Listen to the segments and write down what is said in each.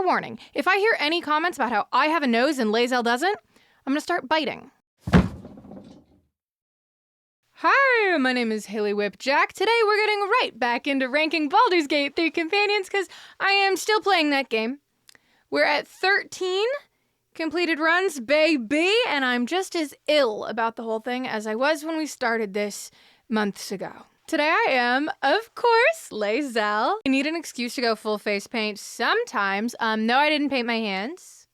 Fair warning, if I hear any comments about how I have a nose and Lae'zel doesn't, I'm gonna start biting. Hi, my name is Haley Whipjack. Today we're getting right back into ranking Baldur's Gate 3 companions because I am still playing that game. We're at 13 completed runs, baby, and I'm just as ill about the whole thing as I was when we started this months ago. Today I am, of course, Lae'zel. I need an excuse to go full face paint sometimes. No, I didn't paint my hands.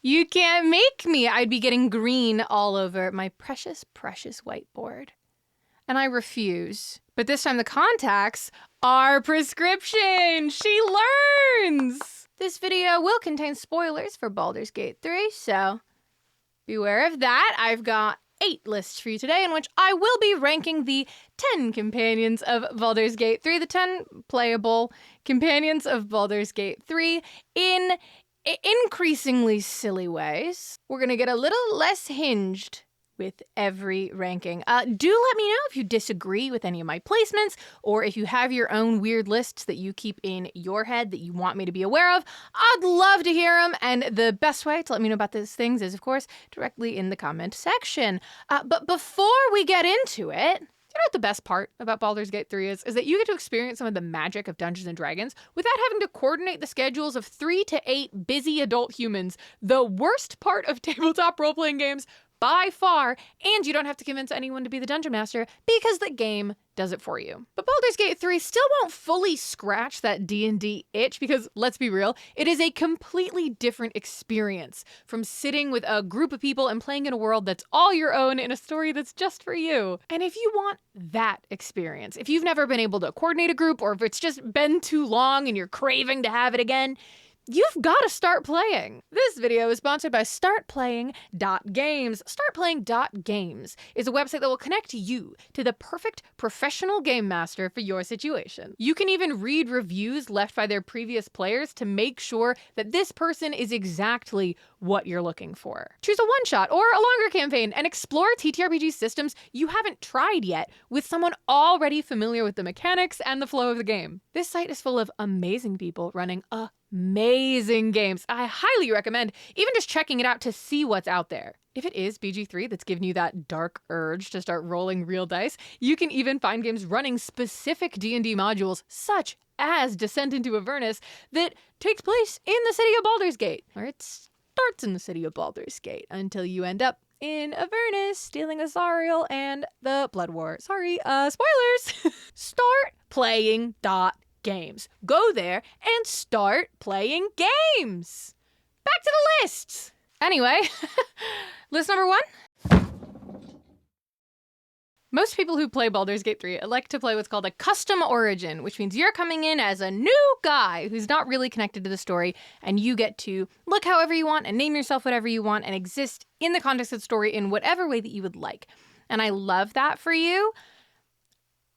You can't make me. I'd be getting green all over my precious, precious whiteboard. And I refuse. But this time the contacts are prescription. She learns. This video will contain spoilers for Baldur's Gate 3, so beware of that. I've got 8 lists for you today in which I will be ranking the 10 companions of Baldur's Gate 3, the 10 playable companions of Baldur's Gate 3 in increasingly silly ways. We're gonna get a little less hinged with every ranking. Do let me know if you disagree with any of my placements, or if you have your own weird lists that you keep in your head that you want me to be aware of. I'd love to hear them, and the best way to let me know about those things is, of course, directly in the comment section. But before we get into it, you know what the best part about Baldur's Gate 3 is that you get to experience some of the magic of Dungeons & Dragons without having to coordinate the schedules of 3 to 8 busy adult humans, the worst part of tabletop role-playing games by far, and you don't have to convince anyone to be the Dungeon Master because the game does it for you. But Baldur's Gate 3 still won't fully scratch that D&D itch because, let's be real, it is a completely different experience from sitting with a group of people and playing in a world that's all your own in a story that's just for you. And if you want that experience, if you've never been able to coordinate a group, or if it's just been too long and you're craving to have it again, you've got to start playing. This video is sponsored by StartPlaying.Games. StartPlaying.Games is a website that will connect you to the perfect professional game master for your situation. You can even read reviews left by their previous players to make sure that this person is exactly what you're looking for. Choose a one-shot or a longer campaign and explore TTRPG systems you haven't tried yet with someone already familiar with the mechanics and the flow of the game. This site is full of amazing people running amazing games. I highly recommend even just checking it out to see what's out there. If it is BG3 that's giving you that dark urge to start rolling real dice, you can even find games running specific D&D modules such as Descent into Avernus that takes place in the city of Baldur's Gate, or it starts in the city of Baldur's Gate until you end up in Avernus stealing Azariel and the Blood War. Sorry, spoilers! StartPlaying.Games. Go there and start playing games. Back to the lists. Anyway, list number 1. Most people who play Baldur's Gate 3 like to play what's called a custom origin, which means you're coming in as a new guy who's not really connected to the story, and you get to look however you want and name yourself whatever you want and exist in the context of the story in whatever way that you would like. And I love that for you.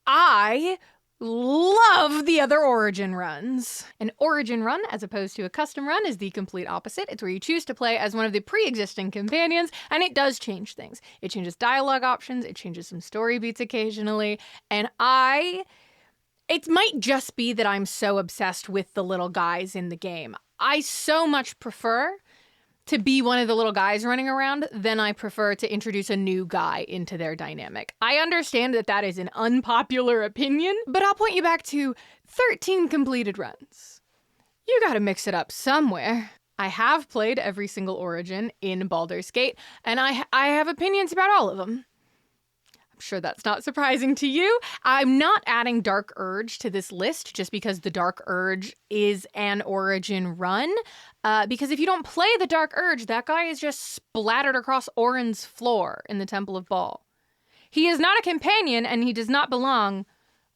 I love the other origin runs. An origin run, as opposed to a custom run, is the complete opposite. It's where you choose to play as one of the pre-existing companions, and it does change things. It changes dialogue options, it changes some story beats occasionally, and it might just be that I'm so obsessed with the little guys in the game. I so much prefer to be one of the little guys running around than I prefer to introduce a new guy into their dynamic. I understand that that is an unpopular opinion, but I'll point you back to 13 completed runs. You gotta mix it up somewhere. I have played every single origin in Baldur's Gate, and I have opinions about all of them. I'm sure that's not surprising to you. I'm not adding Dark Urge to this list just because the Dark Urge is an origin run. Because if you don't play the Dark Urge, that guy is just splattered across Orin's floor in the Temple of Baal. He is not a companion, and he does not belong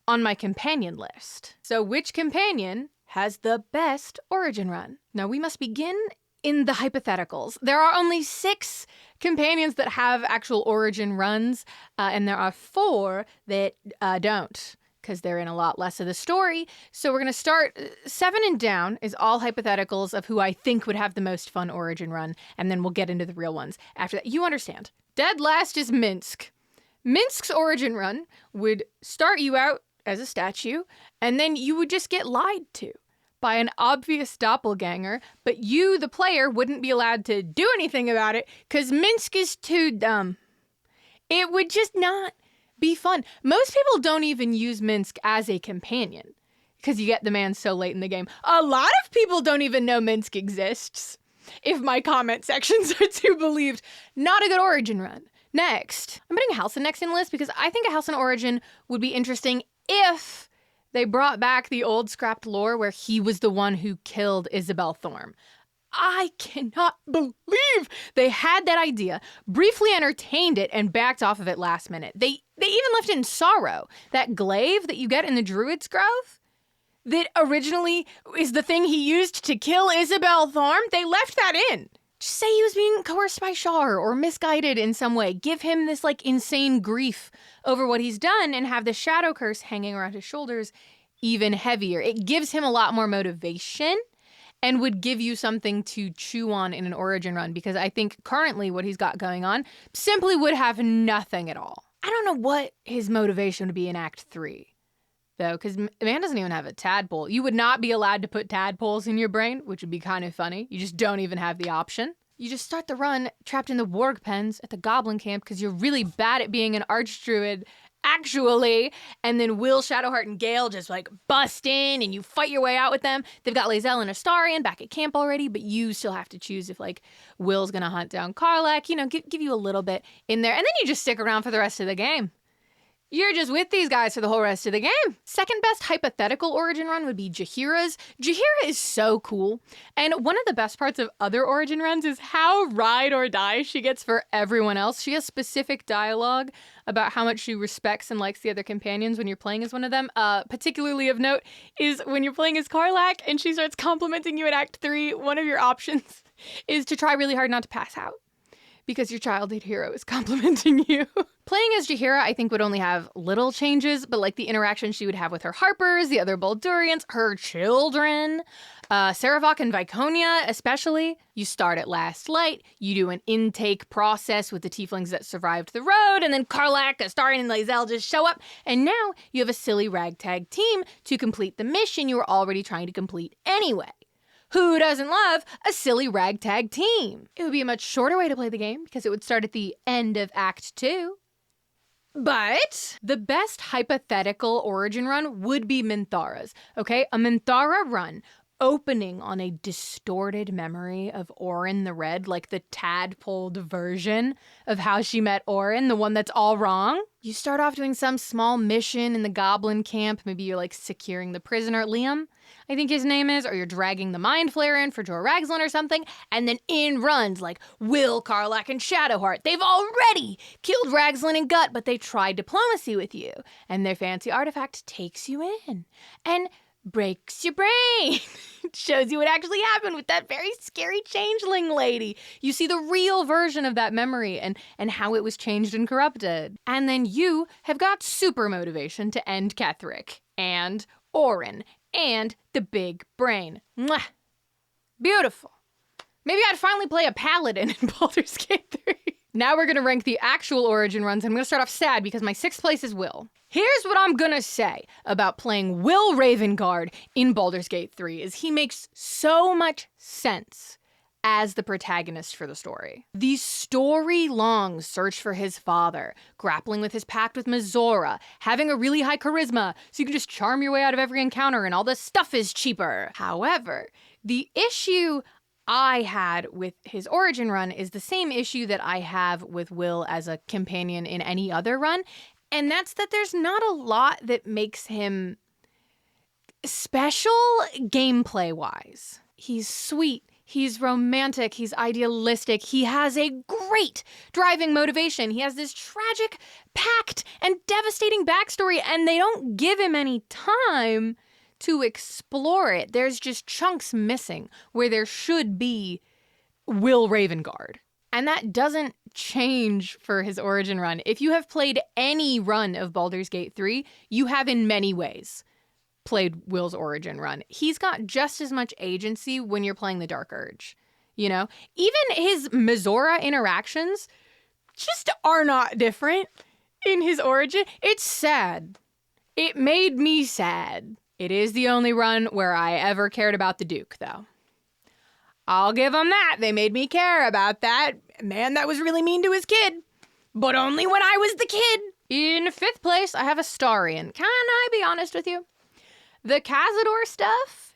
on my companion list. So which companion has the best origin run? Now we must begin in the hypotheticals. There are only 6 companions that have actual origin runs, and there are 4 that don't, because they're in a lot less of the story. So we're going to start 7 and down is all hypotheticals of who I think would have the most fun origin run, and then we'll get into the real ones after that. You understand. Dead last is Minsk. Minsk's origin run would start you out as a statue, and then you would just get lied to by an obvious doppelganger, but you, the player, wouldn't be allowed to do anything about it because Minsk is too dumb. It would just not be fun. Most people don't even use Minsk as a companion because you get the man so late in the game. A lot of people don't even know Minsk exists, if my comment sections are to be believed. Not a good origin run. Next, I'm putting Halsin next in the list because I think a Halsin origin would be interesting if they brought back the old scrapped lore where he was the one who killed Isabel Thorm. I cannot believe they had that idea, briefly entertained it, and backed off of it last minute. They even left in Sorrow, that glaive that you get in the Druid's Grove, that originally is the thing he used to kill Isabel Thorm. They left that in. Just say he was being coerced by Shar or misguided in some way. Give him this insane grief over what he's done and have the shadow curse hanging around his shoulders even heavier. It gives him a lot more motivation and would give you something to chew on in an origin run, because I think currently what he's got going on simply would have nothing at all. I don't know what his motivation would be in Act 3, though, because the man doesn't even have a tadpole. You would not be allowed to put tadpoles in your brain, which would be kind of funny. You just don't even have the option. You just start the run trapped in the warg pens at the goblin camp because you're really bad at being an archdruid, actually, and then Will, Shadowheart, and Gale just bust in and you fight your way out with them. They've got Lae'zel and Astarion back at camp already, but you still have to choose if Will's gonna hunt down Karlach, give you a little bit in there, and then you just stick around for the rest of the game. You're just with these guys for the whole rest of the game. Second best hypothetical origin run would be Jaheira's. Jaheira is so cool. And one of the best parts of other origin runs is how ride or die she gets for everyone else. She has specific dialogue about how much she respects and likes the other companions when you're playing as one of them. Particularly of note is when you're playing as Karlach and she starts complimenting you in Act 3, one of your options is to try really hard not to pass out, because your childhood hero is complimenting you. Playing as Jaheira, I think, would only have little changes, but the interaction she would have with her Harpers, the other Baldurians, her children, Saravok and Viconia especially. You start at Last Light, you do an intake process with the tieflings that survived the road, and then Karlach, Astarion, and Lae'zel just show up, and now you have a silly ragtag team to complete the mission you were already trying to complete anyway. Who doesn't love a silly ragtag team? It would be a much shorter way to play the game because it would start at the end of Act 2. But the best hypothetical origin run would be Minthara's, okay? A Minthara run opening on a distorted memory of Orin the Red, the tadpoled version of how she met Orin, the one that's all wrong. You start off doing some small mission in the goblin camp. Maybe you're securing the prisoner, Liam, I think his name is, or you're dragging the Mind Flayer in for Jorah Ragzlin or something, and then in runs Will, Karlach, and Shadowheart. They've already killed Ragzlin and Gut, but they tried diplomacy with you, and their fancy artifact takes you in and breaks your brain. Shows you what actually happened with that very scary changeling lady. You see the real version of that memory and how it was changed and corrupted. And then you have got super motivation to end Ketheric and Orin and the big brain. Mwah! Beautiful. Maybe I'd finally play a paladin in Baldur's Gate 3. Now we're going to rank the actual origin runs. I'm going to start off sad because my 6th place is Will. Here's what I'm going to say about playing Will Ravengard in Baldur's Gate 3 is he makes so much sense as the protagonist for the story. The story-long search for his father, grappling with his pact with Mizora, having a really high charisma so you can just charm your way out of every encounter and all the stuff is cheaper. However, the issue I had with his origin run is the same issue that I have with Will as a companion in any other run, and that's that there's not a lot that makes him special gameplay-wise. He's sweet, he's romantic, he's idealistic, he has a great driving motivation, he has this tragic pact and devastating backstory, and they don't give him any time to explore it. There's just chunks missing where there should be Will Ravengard. And that doesn't change for his origin run. If you have played any run of Baldur's Gate 3, you have in many ways played Will's origin run. He's got just as much agency when you're playing the Dark Urge. Even his Mizora interactions just are not different in his origin. It's sad. It made me sad It is the only run where I ever cared about the Duke, though. I'll give them that. They made me care about that man that was really mean to his kid. But only when I was the kid. In 5th place, I have Astarion. Can I be honest with you? The Cazador stuff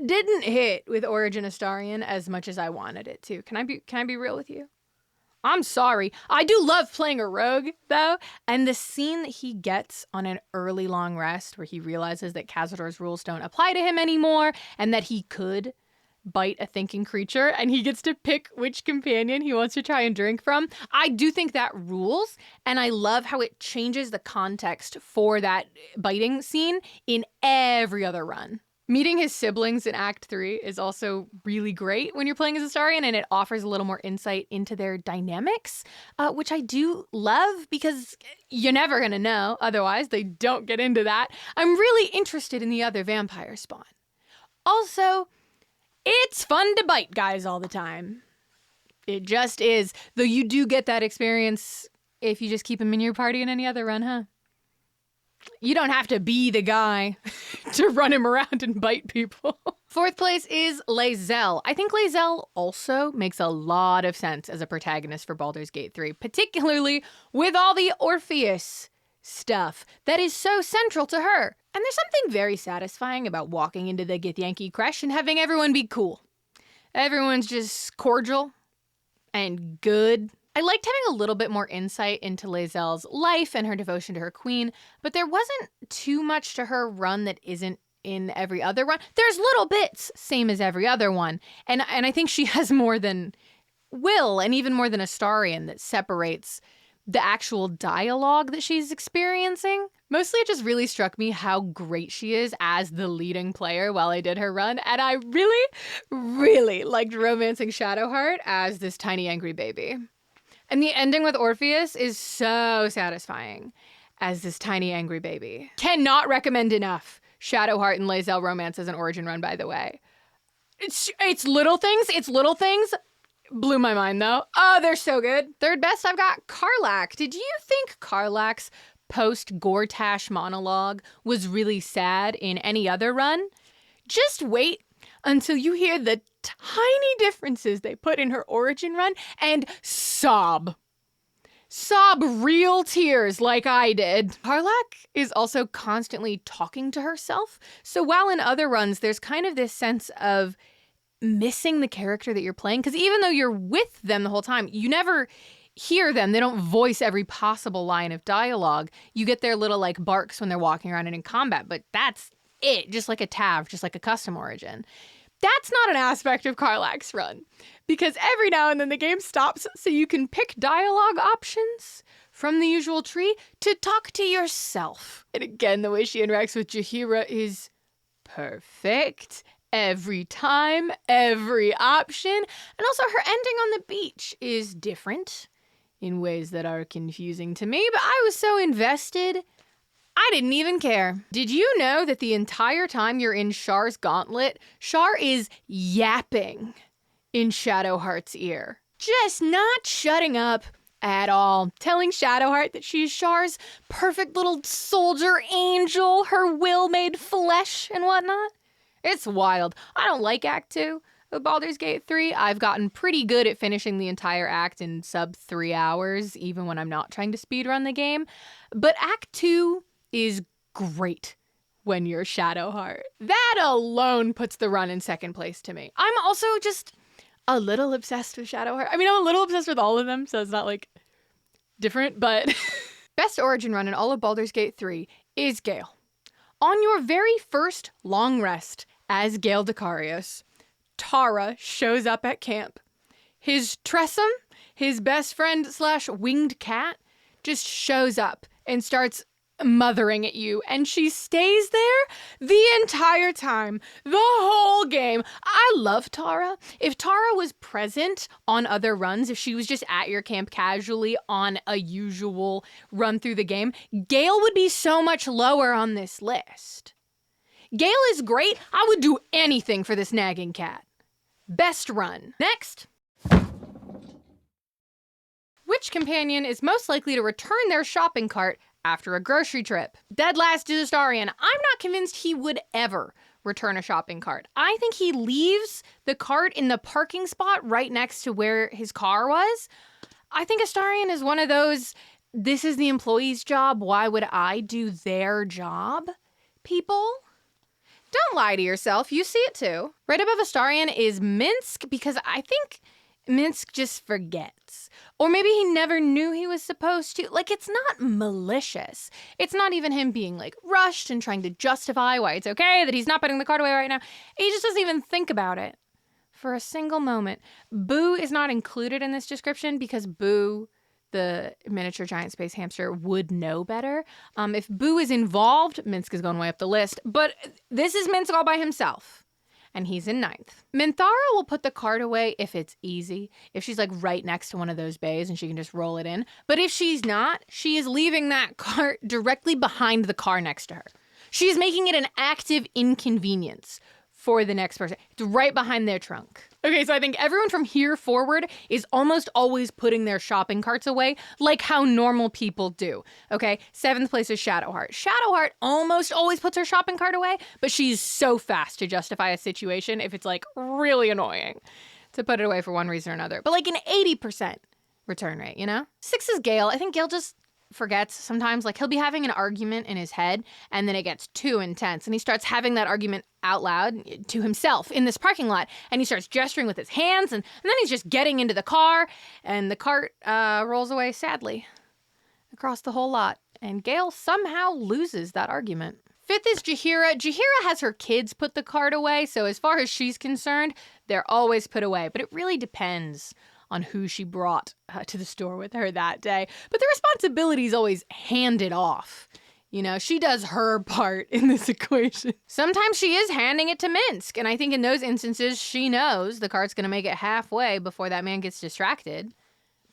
didn't hit with Origin Astarion as much as I wanted it to. Can I be real with you? I'm sorry. I do love playing a rogue, though, and the scene that he gets on an early long rest where he realizes that Cazador's rules don't apply to him anymore and that he could bite a thinking creature and he gets to pick which companion he wants to try and drink from. I do think that rules, and I love how it changes the context for that biting scene in every other run. Meeting his siblings in Act 3 is also really great when you're playing as Astarion, and it offers a little more insight into their dynamics, which I do love because you're never going to know. Otherwise, they don't get into that. I'm really interested in the other vampire spawn. Also, it's fun to bite guys all the time. It just is. Though you do get that experience if you just keep them in your party in any other run, huh? You don't have to be the guy to run him around and bite people. 4th place is Lae'zel. I think Lae'zel also makes a lot of sense as a protagonist for Baldur's Gate 3, particularly with all the Orpheus stuff that is so central to her. And there's something very satisfying about walking into the Githyanki Creche and having everyone be cool. Everyone's just cordial and good. I liked having a little bit more insight into Lae'zel's life and her devotion to her queen, but there wasn't too much to her run that isn't in every other run. There's little bits, same as every other one, and I think she has more than Will and even more than Astarion that separates the actual dialogue that she's experiencing. Mostly it just really struck me how great she is as the leading player while I did her run, and I really, really liked romancing Shadowheart as this tiny angry baby. And the ending with Orpheus is so satisfying as this tiny angry baby. Cannot recommend enough Shadowheart and Lae'zel romance as an Origin run, by the way. It's little things. It's little things. Blew my mind, though. Oh, they're so good. 3rd best, I've got Karlach. Did you think Karlach's post-Gortash monologue was really sad in any other run? Just wait until you hear the tiny differences they put in her Origin run and sob. Sob real tears like I did. Karlach is also constantly talking to herself. So while in other runs, there's kind of this sense of missing the character that you're playing, because even though you're with them the whole time, you never hear them. They don't voice every possible line of dialogue. You get their little like barks when they're walking around and in combat, but that's it, just like a TAV, just like a custom Origin. That's not an aspect of Karlach's run, because every now and then the game stops so you can pick dialogue options from the usual tree to talk to yourself. And again, the way she interacts with Jaheira is perfect. Every time, every option. And also her ending on the beach is different in ways that are confusing to me, but I was so invested, I didn't even care. Did you know that the entire time you're in Shar's gauntlet, Shar is yapping in Shadowheart's ear? Just not shutting up at all. Telling Shadowheart that she's Shar's perfect little soldier angel, her will made flesh and whatnot. It's wild. I don't like Act 2 of Baldur's Gate 3. I've gotten pretty good at finishing the entire act in sub 3 hours, even when I'm not trying to speedrun the game. But Act 2 is great when you're Shadowheart. That alone puts the run in 2nd place to me. I'm also just a little obsessed with Shadowheart. I mean, I'm a little obsessed with all of them, so it's not like different, but best Origin run in all of Baldur's Gate 3 is Gale. On your very first long rest as Gale Dekarios, Tara shows up at camp. His Tressum, his best friend / winged cat, just shows up and starts mothering at you, and she stays there the entire time, the whole game. I love Tara. If Tara was present on other runs, if she was just at your camp casually on a usual run through the game, Gale would be so much lower on this list. Gale is great. I would do anything for this nagging cat. Best run. Next. Which companion is most likely to return their shopping cart after a grocery trip. Dead last is Astarion. I'm not convinced he would ever return a shopping cart. I think he leaves the cart in the parking spot right next to where his car was. I think Astarion is one of those, this is the employee's job, why would I do their job? People? Don't lie to yourself, you see it too. Right above Astarion is Minsk, because I think Minsk just forgets. Or maybe he never knew he was supposed to. Like, it's not malicious. It's not even him being, like, rushed and trying to justify why it's okay that he's not putting the cart away right now. He just doesn't even think about it for a single moment. Boo is not included in this description because Boo, the miniature giant space hamster, would know better. If Boo is involved, Minsk is going way up the list. But this is Minsk all by himself. And he's in 9th. Minthara will put the cart away if it's easy, if she's like right next to one of those bays and she can just roll it in. But if she's not, she is leaving that cart directly behind the car next to her. She is making it an active inconvenience for the next person. It's right behind their trunk. Okay, so I think everyone from here forward is almost always putting their shopping carts away like how normal people do, okay? 7th place is Shadowheart. Shadowheart almost always puts her shopping cart away, but she's so fast to justify a situation if it's, like, really annoying to put it away for one reason or another. But, like, an 80% return rate, you know? 6 is Gale. I think Gale just forgets sometimes. Like, he'll be having an argument in his head, and then it gets too intense, and he starts having that argument out loud to himself in this parking lot, and he starts gesturing with his hands, and then he's just getting into the car, and the cart rolls away sadly across the whole lot, and Gale somehow loses that argument. 5th is Jaheira. Jaheira has her kids put the cart away, so as far as she's concerned, they're always put away, but it really depends on who she brought to the store with her that day. But the responsibility is always handed off. You know, she does her part in this equation. Sometimes she is handing it to Minsk, and I think in those instances, she knows the cart's gonna make it halfway before that man gets distracted.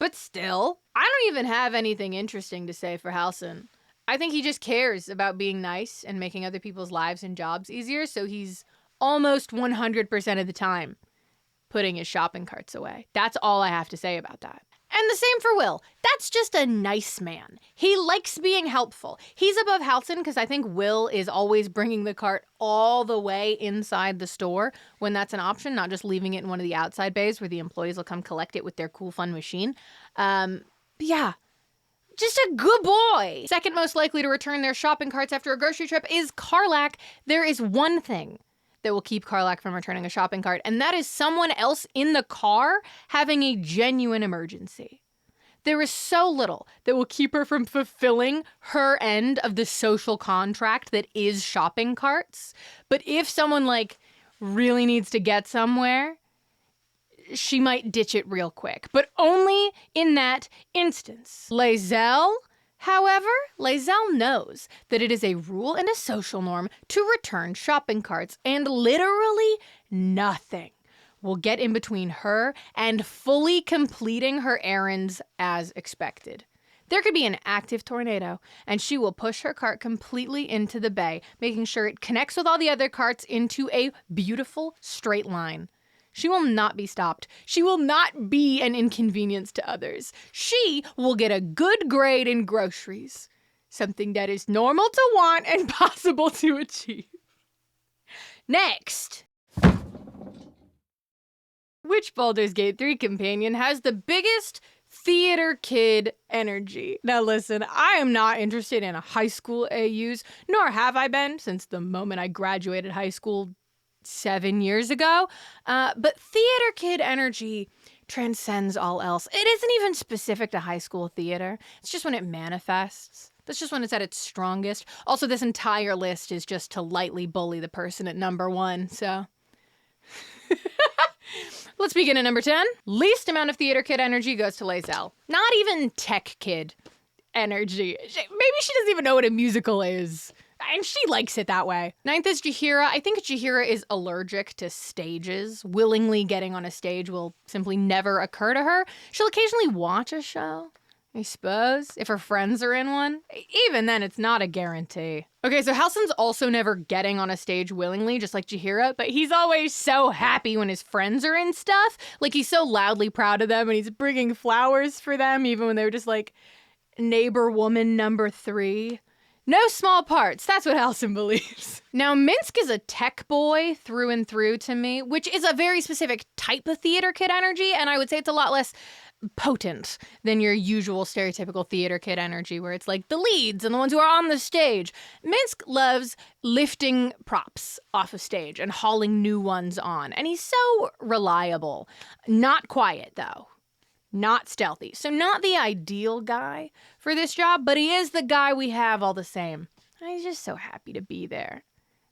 But still, I don't even have anything interesting to say for Halsin. I think he just cares about being nice and making other people's lives and jobs easier, so he's almost 100% of the time putting his shopping carts away. That's all I have to say about that. And the same for Will. That's just a nice man. He likes being helpful. He's above Halsin because I think Will is always bringing the cart all the way inside the store when that's an option, not just leaving it in one of the outside bays where the employees will come collect it with their cool, fun machine. But yeah, just a good boy. Second most likely to return their shopping carts after a grocery trip is Karlach. There is one thing that will keep Karlach from returning a shopping cart, and that is someone else in the car having a genuine emergency. There is so little that will keep her from fulfilling her end of the social contract that is shopping carts. But if someone, like, really needs to get somewhere, she might ditch it real quick. But only in that instance. Lae'zel, however, Lae'zel knows that it is a rule and a social norm to return shopping carts, and literally nothing will get in between her and fully completing her errands as expected. There could be an active tornado, and she will push her cart completely into the bay, making sure it connects with all the other carts into a beautiful straight line. She will not be stopped. She will not be an inconvenience to others. She will get a good grade in groceries, something that is normal to want and possible to achieve. Next. Which Baldur's Gate 3 companion has the biggest theater kid energy? Now listen, I am not interested in high school AUs, nor have I been since the moment I graduated high school 7 years ago, but theater kid energy transcends all else. It isn't even specific to high school theater. It's just when it manifests. That's just when it's at its strongest. Also, this entire list is just to lightly bully the person at number 1, so. Let's begin at number 10. Least amount of theater kid energy goes to Lae'zel. Not even tech kid energy. Maybe she doesn't even know what a musical is. And she likes it that way. 9th is Jaheira. I think Jaheira is allergic to stages. Willingly getting on a stage will simply never occur to her. She'll occasionally watch a show, I suppose, if her friends are in one. Even then, it's not a guarantee. Okay, so Halsin's also never getting on a stage willingly, just like Jaheira, but he's always so happy when his friends are in stuff. Like, he's so loudly proud of them, and he's bringing flowers for them, even when they were just like, neighbor woman number 3. No small parts, that's what Halcyon believes. Now, Minsk is a tech boy through and through to me, which is a very specific type of theater kid energy, and I would say it's a lot less potent than your usual stereotypical theater kid energy, where it's like the leads and the ones who are on the stage. Minsk loves lifting props off of stage and hauling new ones on, and he's so reliable. Not quiet, though. Not stealthy. So not the ideal guy for this job, but he is the guy we have all the same. And he's just so happy to be there.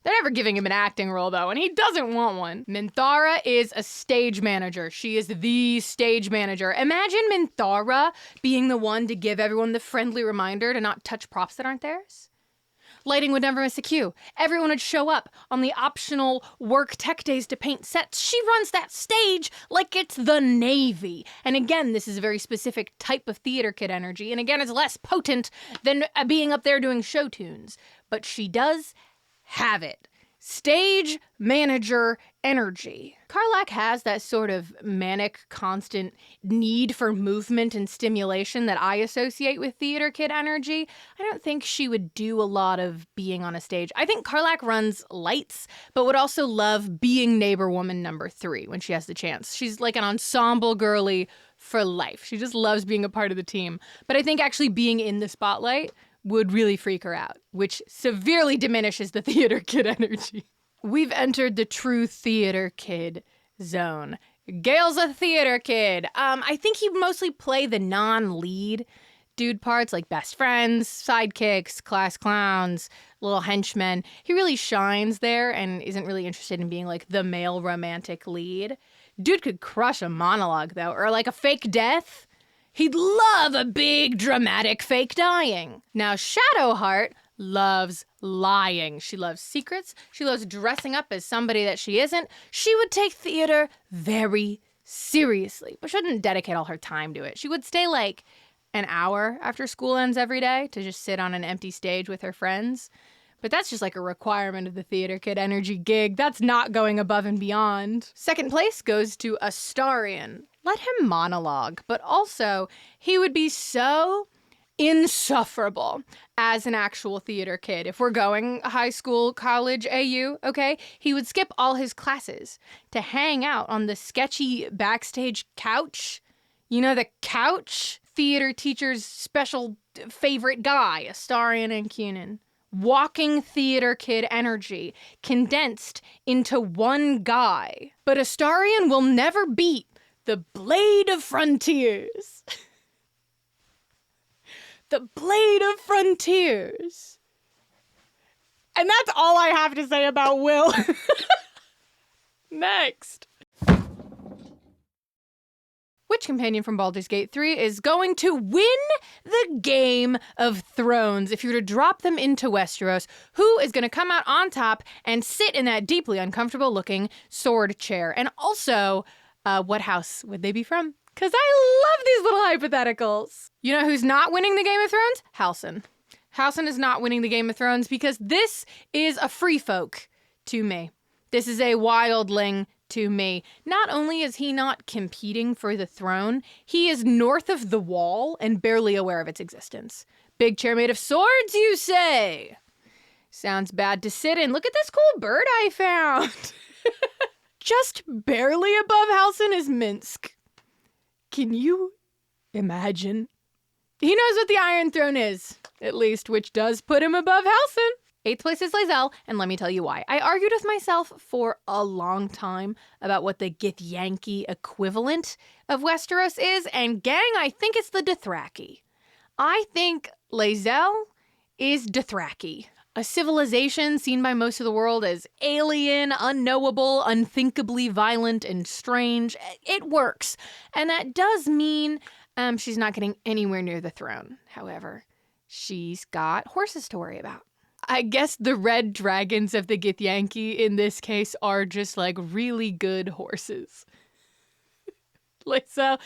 They're never giving him an acting role, though, and he doesn't want one. Minthara is a stage manager. She is the stage manager. Imagine Minthara being the one to give everyone the friendly reminder to not touch props that aren't theirs. Lighting would never miss a cue. Everyone would show up on the optional work tech days to paint sets. She runs that stage like it's the Navy. And again, this is a very specific type of theater kid energy. And again, it's less potent than being up there doing show tunes. But she does have it. Stage manager energy. Karlach has that sort of manic, constant need for movement and stimulation that I associate with theater kid energy. I don't think she would do a lot of being on a stage. I think Karlach runs lights, but would also love being neighbor woman number 3 when she has the chance. She's like an ensemble girly for life. She just loves being a part of the team. But I think actually being in the spotlight would really freak her out, which severely diminishes the theater kid energy. We've entered the true theater kid zone. Gale's a theater kid. I think he mostly play the non-lead dude parts, like best friends, sidekicks, class clowns, little henchmen. He really shines there and isn't really interested in being like the male romantic lead. Dude could crush a monologue, though, or like a fake death. He'd love a big, dramatic fake dying. Now, Shadowheart loves lying. She loves secrets. She loves dressing up as somebody that she isn't. She would take theater very seriously, but shouldn't dedicate all her time to it. She would stay like an hour after school ends every day to just sit on an empty stage with her friends. But that's just like a requirement of the theater kid energy gig. That's not going above and beyond. Second place goes to Astarion. Let him monologue, but also he would be so insufferable as an actual theater kid. If we're going high school, college, AU, okay, he would skip all his classes to hang out on the sketchy backstage couch. You know, the couch? Theater teacher's special favorite guy, Astarion and Cunin. Walking theater kid energy condensed into one guy. But Astarion will never beat the Blade of Frontiers. The Blade of Frontiers. And that's all I have to say about Will. Next. Which companion from Baldur's Gate 3 is going to win the Game of Thrones? If you were to drop them into Westeros, who is going to come out on top and sit in that deeply uncomfortable looking sword chair? And also, what house would they be from? Because I love these little hypotheticals. You know who's not winning the Game of Thrones? Halcyon. Halcyon is not winning the Game of Thrones because this is a free folk to me. This is a wildling to me. Not only is he not competing for the throne, he is north of the wall and barely aware of its existence. Big chair made of swords, you say? Sounds bad to sit in. Look at this cool bird I found. Just barely above Halcyon is Minsk. Can you imagine? He knows what the Iron Throne is, at least, which does put him above Halcyon. 8th place is Lae'zel, and let me tell you why. I argued with myself for a long time about what the Githyanki equivalent of Westeros is, and gang, I think it's the Dothraki. I think Lae'zel is Dothraki. A civilization seen by most of the world as alien, unknowable, unthinkably violent, and strange. It works. And that does mean she's not getting anywhere near the throne. However, she's got horses to worry about. I guess the red dragons of the Githyanki in this case are just like really good horses. Lae'zel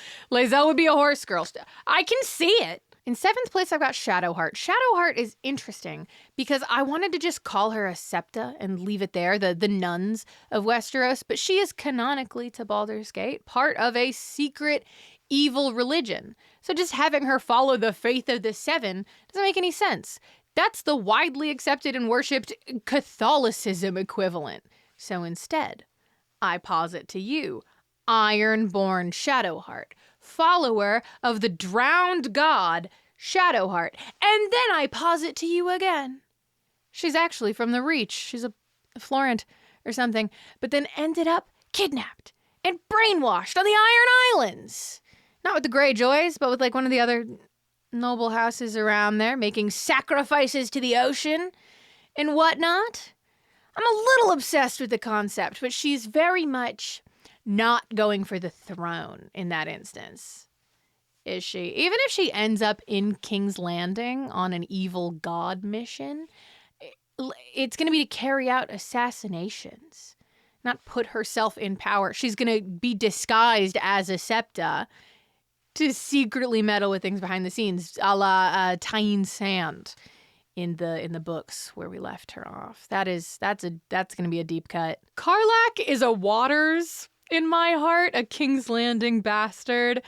would be a horse girl. I can see it. In 7th place, I've got Shadowheart. Shadowheart is interesting because I wanted to just call her a septa and leave it there, the nuns of Westeros, but she is canonically to Baldur's Gate part of a secret evil religion. So just having her follow the faith of the Seven doesn't make any sense. That's the widely accepted and worshipped Catholicism equivalent. So instead, I posit to you, Ironborn Shadowheart, follower of the drowned god Shadowheart. And then I posit to you again. She's actually from the Reach. She's a Florent or something, but then ended up kidnapped and brainwashed on the Iron Islands. Not with the Greyjoys, but with like one of the other noble houses around there, making sacrifices to the ocean and whatnot. I'm a little obsessed with the concept, but she's very much not going for the throne in that instance, is she? Even if she ends up in King's Landing on an evil god mission, it's going to be to carry out assassinations, not put herself in power. She's going to be disguised as a septa to secretly meddle with things behind the scenes, a la Tyene Sand in the books where we left her off. That's going to be a deep cut. Karlach is a Waters in my heart, a King's Landing bastard.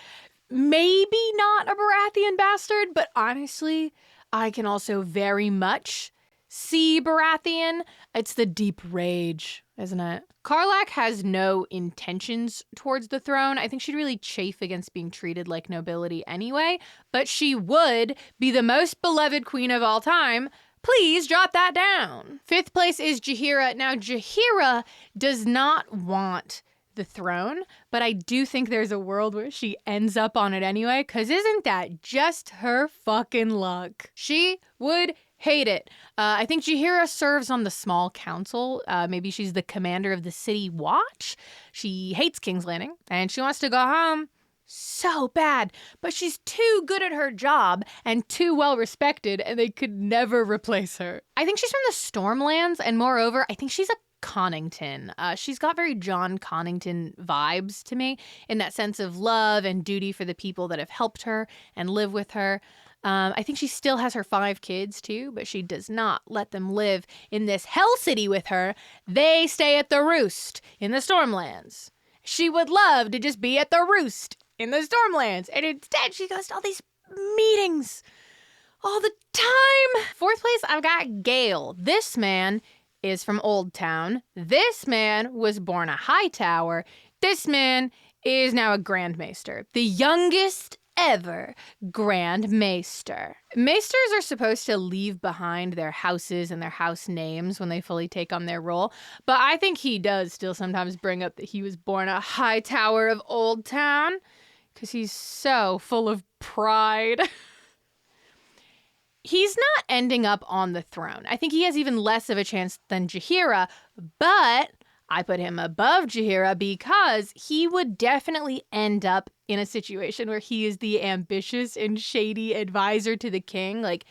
Maybe not a Baratheon bastard, but honestly, I can also very much see Baratheon. It's the deep rage, isn't it? Karlach has no intentions towards the throne. I think she'd really chafe against being treated like nobility anyway, but she would be the most beloved queen of all time. Please jot that down. 5th place is Jaehaera. Now, Jaehaera does not want the throne, but I do think there's a world where she ends up on it anyway, because isn't that just her fucking luck? She would hate it. I think Jaehaera serves on the small council. Maybe she's the commander of the city watch. She hates King's Landing, and she wants to go home so bad, but she's too good at her job and too well respected, and they could never replace her. I think she's from the Stormlands, and moreover, I think she's a Connington. She's got very John Connington vibes to me in that sense of love and duty for the people that have helped her and live with her. I think she still has her 5 kids too, but she does not let them live in this hell city with her. They stay at the Roost in the Stormlands. She would love to just be at the Roost in the Stormlands, and instead she goes to all these meetings all the time. 4th place, I've got Gale. This man is from Old Town. This man was born a Hightower. This man is now a Grand Maester. The youngest ever Grand Maester. Maesters are supposed to leave behind their houses and their house names when they fully take on their role, but I think he does still sometimes bring up that he was born a Hightower of Old Town, because he's so full of pride. He's not ending up on the throne. I think he has even less of a chance than Jaehaera, but I put him above Jaehaera because he would definitely end up in a situation where he is the ambitious and shady advisor to the king, like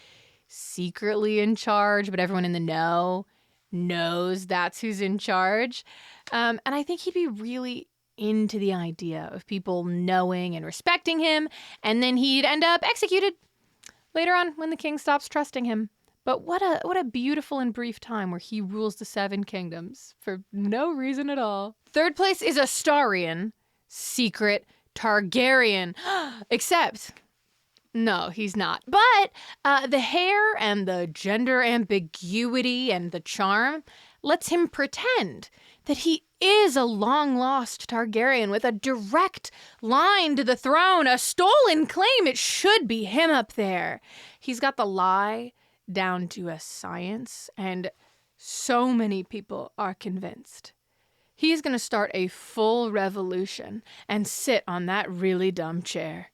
secretly in charge, but everyone in the know knows that's who's in charge. And I think he'd be really into the idea of people knowing and respecting him, and then he'd end up executed later on when the king stops trusting him. But what a beautiful and brief time where he rules the 7 kingdoms for no reason at all. 3rd place is Astarion, secret Targaryen. Except, no, he's not. But the hair and the gender ambiguity and the charm lets him pretend that he is a long-lost Targaryen with a direct line to the throne, a stolen claim. It should be him up there. He's got the lie down to a science, and so many people are convinced. He's going to start a full revolution and sit on that really dumb chair.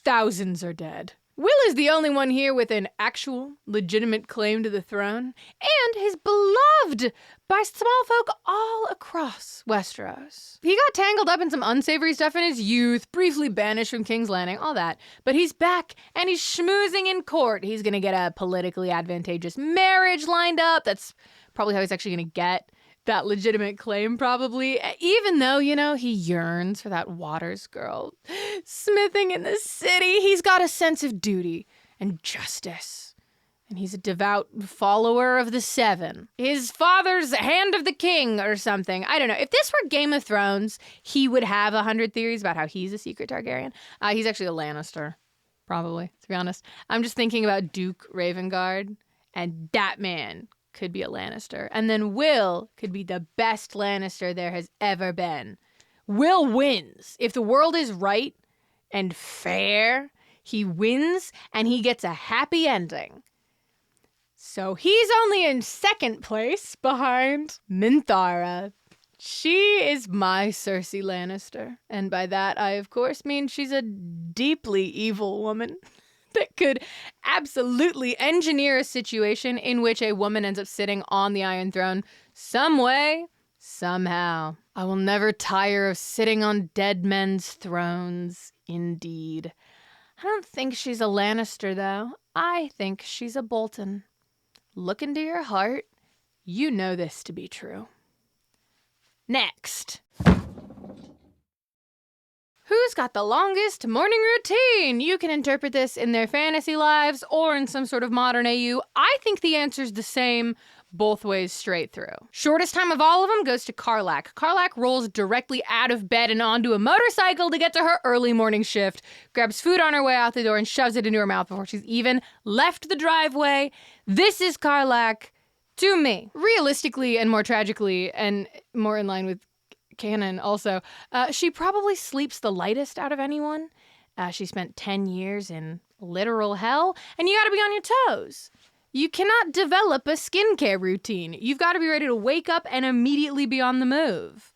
Thousands are dead. Will is the only one here with an actual, legitimate claim to the throne, and he's beloved by small folk all across Westeros. He got tangled up in some unsavory stuff in his youth, briefly banished from King's Landing, all that. But he's back, and he's schmoozing in court. He's going to get a politically advantageous marriage lined up. That's probably how he's actually going to get that legitimate claim, probably. Even though, he yearns for that Waters girl smithing in the city. He's got a sense of duty and justice. And he's a devout follower of the Seven. His father's Hand of the King or something. I don't know. If this were Game of Thrones, he would have 100 theories about how he's a secret Targaryen. He's actually a Lannister, probably, to be honest. I'm just thinking about Duke Ravengard, and that man could be a Lannister. And then Will could be the best Lannister there has ever been. Will wins. If the world is right and fair, he wins and he gets a happy ending. So he's only in second place behind Minthara. She is my Cersei Lannister. And by that, I of course mean she's a deeply evil woman that could absolutely engineer a situation in which a woman ends up sitting on the Iron Throne some way, somehow. I will never tire of sitting on dead men's thrones, indeed. I don't think she's a Lannister, though. I think she's a Bolton. Look into your heart. You know this to be true. Next. Who's got the longest morning routine? You can interpret this in their fantasy lives or in some sort of modern AU. I think the answer's the same both ways straight through. Shortest time of all of them goes to Karlach. Karlach rolls directly out of bed and onto a motorcycle to get to her early morning shift, grabs food on her way out the door and shoves it into her mouth before she's even left the driveway. This is Karlach to me. Realistically and more tragically and more in line with canon also, she probably sleeps the lightest out of anyone. She spent 10 years in literal hell, and you gotta be on your toes. You cannot develop a skincare routine. You've got to be ready to wake up and immediately be on the move.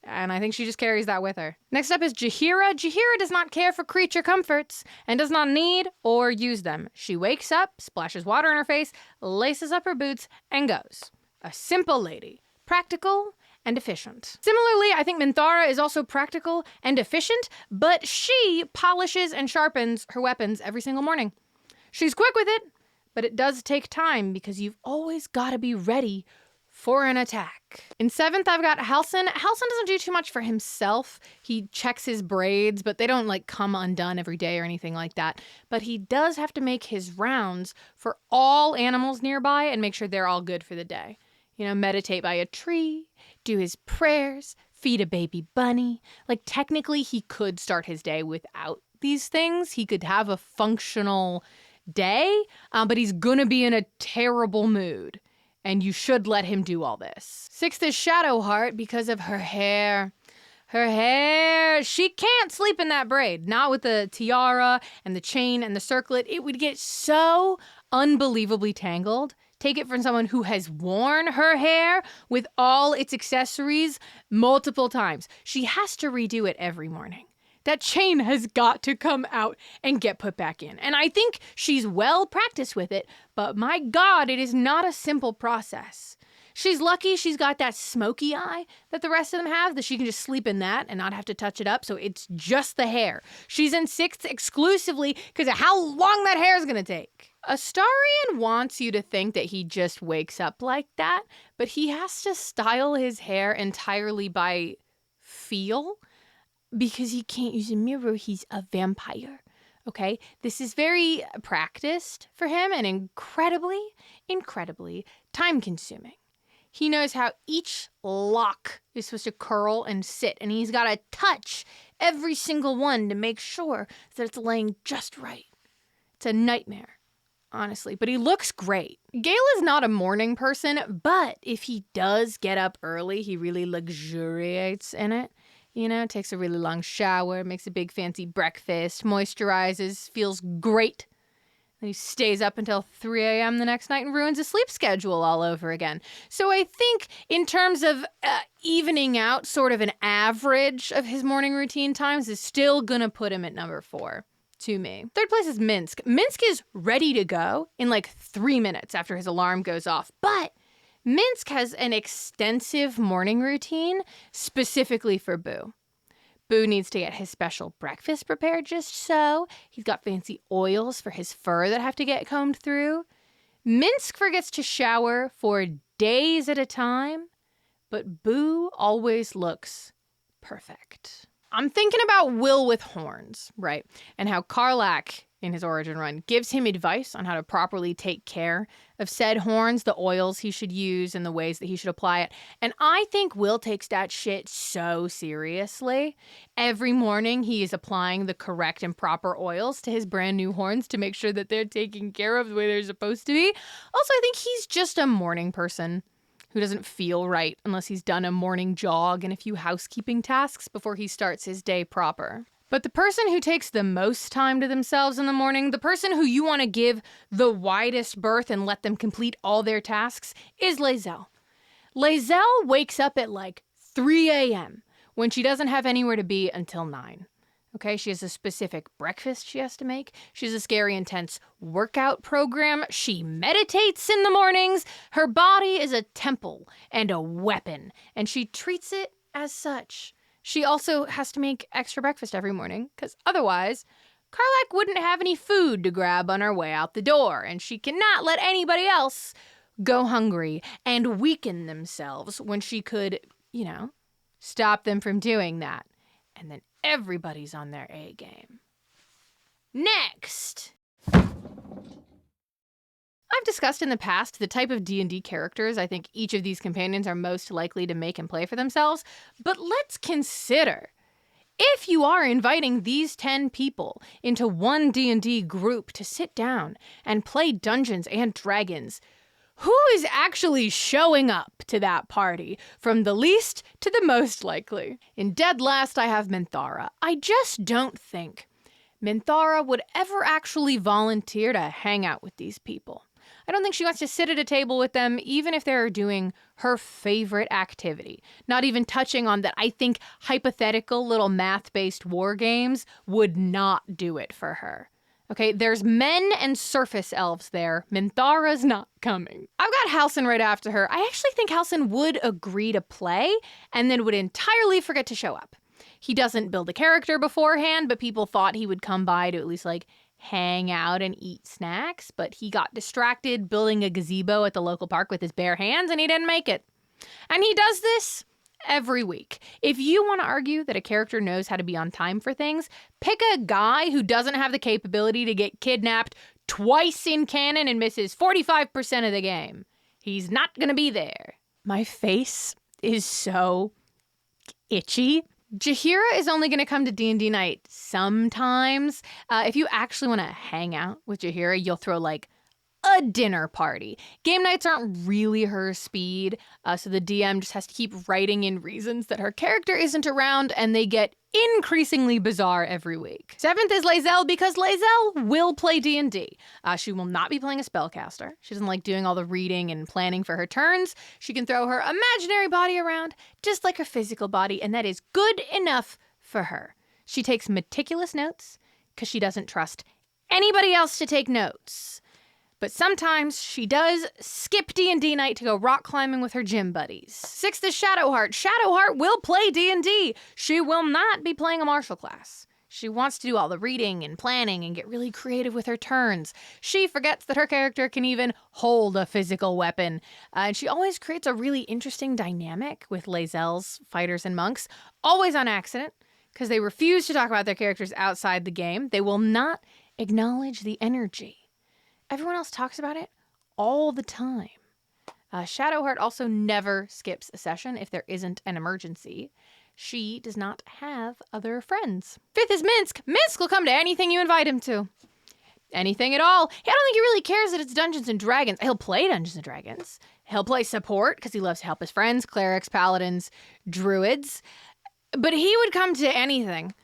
And I think she just carries that with her. Next up is Jaheira. Jaheira does not care for creature comforts and does not need or use them. She wakes up, splashes water in her face, laces up her boots, and goes. A simple lady. Practical and efficient. Similarly, I think Minthara is also practical and efficient, but she polishes and sharpens her weapons every single morning. She's quick with it, but it does take time because you've always got to be ready for an attack. In 7th, I've got Halsin. Halsin doesn't do too much for himself. He checks his braids, but they don't come undone every day or anything like that. But he does have to make his rounds for all animals nearby and make sure they're all good for the day. Meditate by a tree, do his prayers, feed a baby bunny. Technically, he could start his day without these things. He could have a functional day, but he's gonna be in a terrible mood, and you should let him do all this. 6th is Shadowheart because of her hair. Her hair, she can't sleep in that braid, not with the tiara and the chain and the circlet. It would get so unbelievably tangled. Take it from someone who has worn her hair with all its accessories multiple times. She has to redo it every morning. That chain has got to come out and get put back in. And I think she's well practiced with it, but my God, it is not a simple process. She's lucky she's got that smoky eye that the rest of them have, that she can just sleep in that and not have to touch it up, so it's just the hair. She's in 6th exclusively because of how long that hair is going to take. Astarion wants you to think that he just wakes up like that, but he has to style his hair entirely by feel. Because he can't use a mirror, he's a vampire, okay? This is very practiced for him and incredibly time-consuming. He knows how each lock is supposed to curl and sit, and he's got to touch every single one to make sure that it's laying just right. It's a nightmare, honestly, but he looks great. Gale is not a morning person, but if he does get up early, he really luxuriates in it. Takes a really long shower, makes a big fancy breakfast, moisturizes, feels great. And he stays up until 3 a.m. the next night and ruins his sleep schedule all over again. So I think in terms of evening out sort of an average of his morning routine times is still going to put him at number 4 to me. 3rd place is Minsk. Minsk is ready to go in 3 minutes after his alarm goes off, but Minsk has an extensive morning routine specifically for Boo. Boo needs to get his special breakfast prepared just so. He's got fancy oils for his fur that have to get combed through. Minsk forgets to shower for days at a time, but Boo always looks perfect. I'm thinking about Will with horns, right? And how Karlach, in his origin run, gives him advice on how to properly take care of said horns, the oils he should use, and the ways that he should apply it. And I think Will takes that shit so seriously. Every morning, he is applying the correct and proper oils to his brand new horns to make sure that they're taken care of the way they're supposed to be. Also, I think he's just a morning person who doesn't feel right unless he's done a morning jog and a few housekeeping tasks before he starts his day proper. But the person who takes the most time to themselves in the morning, the person who you want to give the widest berth and let them complete all their tasks, is Lae'zel. Lae'zel wakes up at like 3 a.m. when she doesn't have anywhere to be until 9. Okay, she has a specific breakfast she has to make. She has a scary, intense workout program. She meditates in the mornings. Her body is a temple and a weapon, and she treats it as such. She also has to make extra breakfast every morning, because otherwise, Karlach wouldn't have any food to grab on her way out the door, and she cannot let anybody else go hungry and weaken themselves when she could, stop them from doing that. And then everybody's on their A game. Next! I've discussed in the past the type of D&D characters I think each of these companions are most likely to make and play for themselves, but let's consider, if you are inviting these 10 people into one D&D group to sit down and play Dungeons and Dragons, who is actually showing up to that party from the least to the most likely? In dead last, I have Minthara. I just don't think Minthara would ever actually volunteer to hang out with these people. I don't think she wants to sit at a table with them, even if they're doing her favorite activity. Not even touching on that, I think hypothetical little math-based war games would not do it for her. Okay, there's men and surface elves there. Minthara's not coming. I've got Halsin right after her. I actually think Halsin would agree to play and then would entirely forget to show up. He doesn't build a character beforehand, but people thought he would come by to at least hang out and eat snacks, but he got distracted building a gazebo at the local park with his bare hands and he didn't make it. And he does this every week. If you want to argue that a character knows how to be on time for things, pick a guy who doesn't have the capability to get kidnapped twice in canon and misses 45% of the game. He's not going to be there. My face is so itchy. Jaheira is only going to come to D&D night sometimes. If you actually want to hang out with Jaheira, you'll throw a dinner party. Game nights aren't really her speed, so the DM just has to keep writing in reasons that her character isn't around, and they get increasingly bizarre every week. 7th is Lae'zel, because Lae'zel will play D&D. She will not be playing a spellcaster. She doesn't like doing all the reading and planning for her turns. She can throw her imaginary body around just like her physical body, and that is good enough for her. She takes meticulous notes because she doesn't trust anybody else to take notes. But sometimes she does skip D&D night to go rock climbing with her gym buddies. 6th is Shadowheart. Shadowheart will play D&D. She will not be playing a martial class. She wants to do all the reading and planning and get really creative with her turns. She forgets that her character can even hold a physical weapon. And she always creates a really interesting dynamic with Lae'zel's fighters and monks, always on accident, because they refuse to talk about their characters outside the game. They will not acknowledge the energy. Everyone else talks about it all the time. Shadowheart also never skips a session if there isn't an emergency. She does not have other friends. 5th is Minsk. Minsk will come to anything you invite him to. Anything at all. I don't think he really cares that it's Dungeons and Dragons. He'll play Dungeons and Dragons. He'll play support because he loves to help his friends, clerics, paladins, druids. But he would come to anything.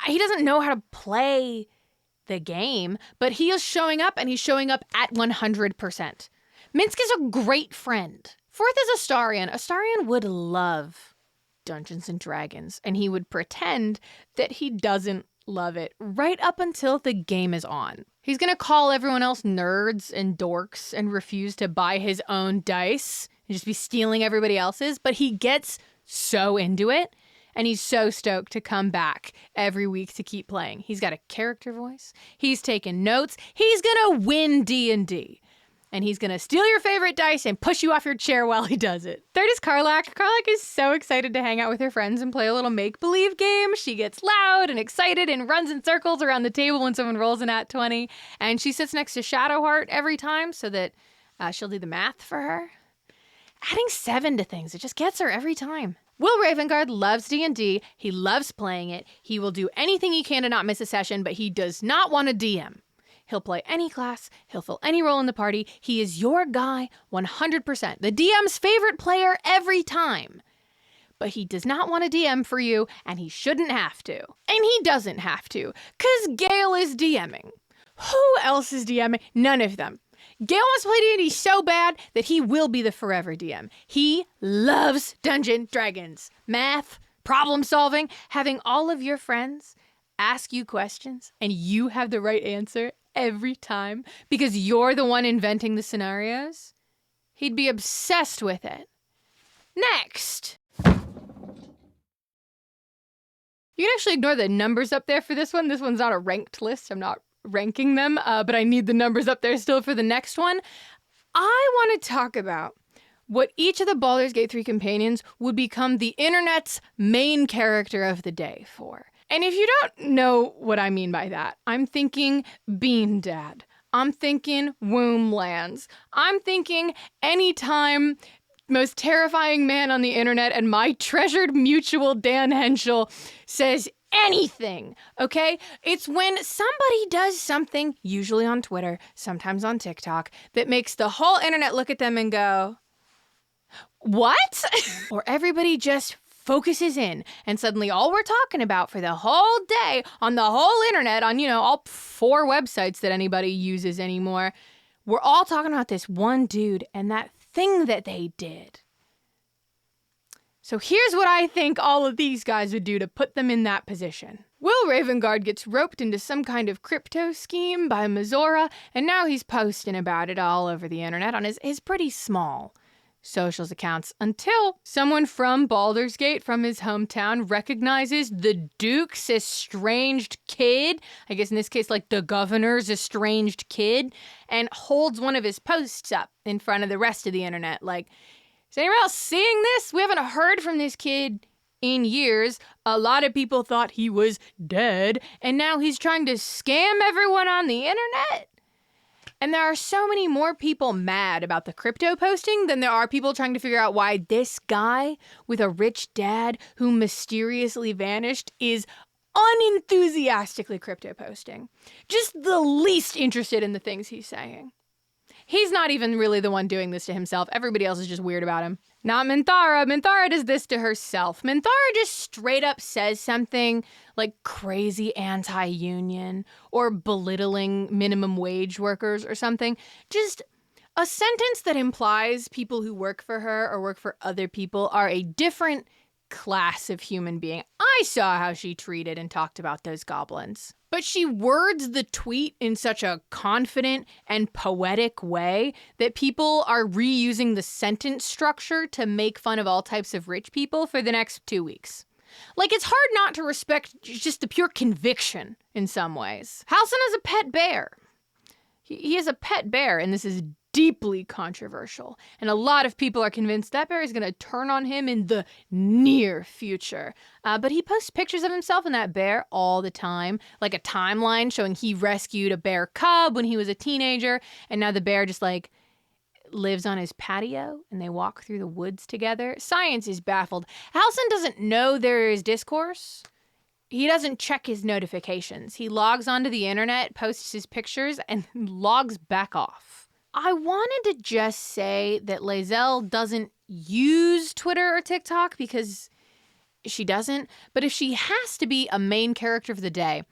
He doesn't know how to play the game, but he is showing up, and he's showing up at 100%. Minsk is a great friend. 4th is Astarion. Astarion would love Dungeons and Dragons, and he would pretend that he doesn't love it right up until the game is on. He's gonna call everyone else nerds and dorks and refuse to buy his own dice and just be stealing everybody else's, but he gets so into it. And he's so stoked to come back every week to keep playing. He's got a character voice. He's taking notes. He's going to win D&D. and he's gonna steal your favorite dice and push you off your chair while he does it. Third is Karlach. Karlach is so excited to hang out with her friends and play a little make-believe game. She gets loud and excited and runs in circles around the table when someone rolls an at 20, and she sits next to Shadowheart every time so that she'll do the math for her. Adding 7 to things, it just gets her every time. Will Ravengard loves D&D. He loves playing it. He will do anything he can to not miss a session, but he does not want to DM. He'll play any class. He'll fill any role in the party. He is your guy 100%. The DM's favorite player every time. But he does not want to DM for you, and he shouldn't have to. And he doesn't have to, because Gale is DMing. Who else is DMing? None of them. Gale wants to play D&D so bad that he will be the forever DM. He loves Dungeons & Dragons. Math, problem solving, having all of your friends ask you questions, and you have the right answer every time because you're the one inventing the scenarios. He'd be obsessed with it. Next. You can actually ignore the numbers up there for this one. This one's not a ranked list. I'm not ranking them, but I need the numbers up there still for the next one. I want to talk about what each of the Baldur's Gate 3 companions would become the internet's main character of the day for. And if you don't know what I mean by that, I'm thinking Bean Dad. I'm thinking Womblands. I'm thinking anytime most terrifying man on the internet and my treasured mutual Dan Henschel says anything, okay? It's when somebody does something, usually on Twitter, sometimes on TikTok, that makes the whole internet look at them and go, what? Or everybody just focuses in, and suddenly all we're talking about for the whole day on the whole internet, on, all 4 websites that anybody uses anymore, we're all talking about this one dude and that thing that they did. So here's what I think all of these guys would do to put them in that position. Will Ravengard gets roped into some kind of crypto scheme by Mizora, and now he's posting about it all over the internet on his pretty small socials accounts until someone from Baldur's Gate, from his hometown, recognizes the Duke's estranged kid, I guess in this case like the governor's estranged kid, and holds one of his posts up in front of the rest of the internet like, is anyone else seeing this? We haven't heard from this kid in years. A lot of people thought he was dead, and now he's trying to scam everyone on the internet. And there are so many more people mad about the crypto posting than there are people trying to figure out why this guy with a rich dad who mysteriously vanished is unenthusiastically crypto posting. Just the least interested in the things he's saying. He's not even really the one doing this to himself. Everybody else is just weird about him. Not Minthara. Minthara does this to herself. Minthara just straight up says something like crazy anti-union or belittling minimum wage workers or something. Just a sentence that implies people who work for her or work for other people are a different class of human being. I saw how she treated and talked about those goblins. But she words the tweet in such a confident and poetic way that people are reusing the sentence structure to make fun of all types of rich people for the next 2 weeks. Like, it's hard not to respect just the pure conviction in some ways. Halsin has a pet bear. He has a pet bear, and this is deeply controversial. And a lot of people are convinced that bear is going to turn on him in the near future. But he posts pictures of himself and that bear all the time, like a timeline showing he rescued a bear cub when he was a teenager, and now the bear just lives on his patio and they walk through the woods together. Science is baffled. Halsin doesn't know there is discourse. He doesn't check his notifications. He logs onto the internet, posts his pictures, and logs back off. I wanted to just say that Lae'zel doesn't use Twitter or TikTok because she doesn't, but if she has to be a main character of the day,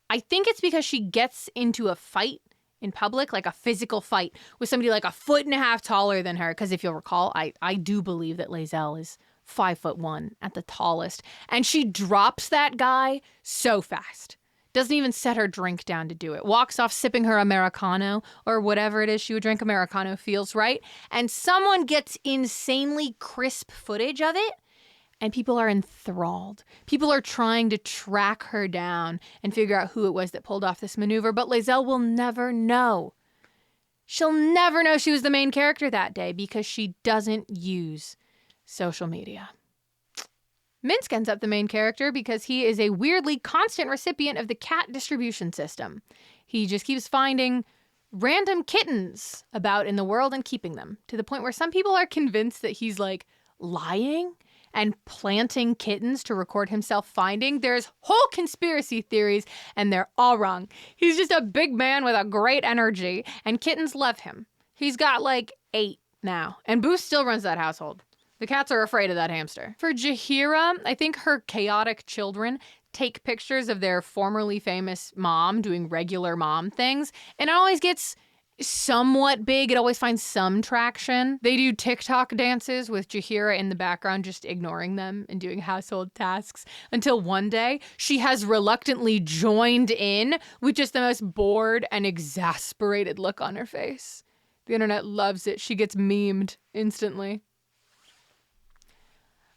I think it's because she gets into a fight in public, like a physical fight with somebody like a 1.5 feet taller than her. Because if you'll recall, I do believe that Lae'zel is 5'1" at the tallest, and she drops that guy so fast. Doesn't even set her drink down to do it. Walks off sipping her Americano or whatever it is she would drink. Americano feels right. And someone gets insanely crisp footage of it, and people are enthralled. People are trying to track her down and figure out who it was that pulled off this maneuver, but Lae'zel will never know. She'll never know she was the main character that day because she doesn't use social media. Minsk ends up the main character because he is a weirdly constant recipient of the cat distribution system. He just keeps finding random kittens about in the world and keeping them, to the point where some people are convinced that he's like lying and planting kittens to record himself finding. There's whole conspiracy theories and they're all wrong. He's just a big man with a great energy and kittens love him. He's got like 8 now and Boost still runs that household. The cats are afraid of that hamster. For Jaheira, I think her chaotic children take pictures of their formerly famous mom doing regular mom things, and it always gets somewhat big. It always finds some traction. They do TikTok dances with Jaheira in the background, just ignoring them and doing household tasks, until one day she has reluctantly joined in with just the most bored and exasperated look on her face. The internet loves it. She gets memed instantly.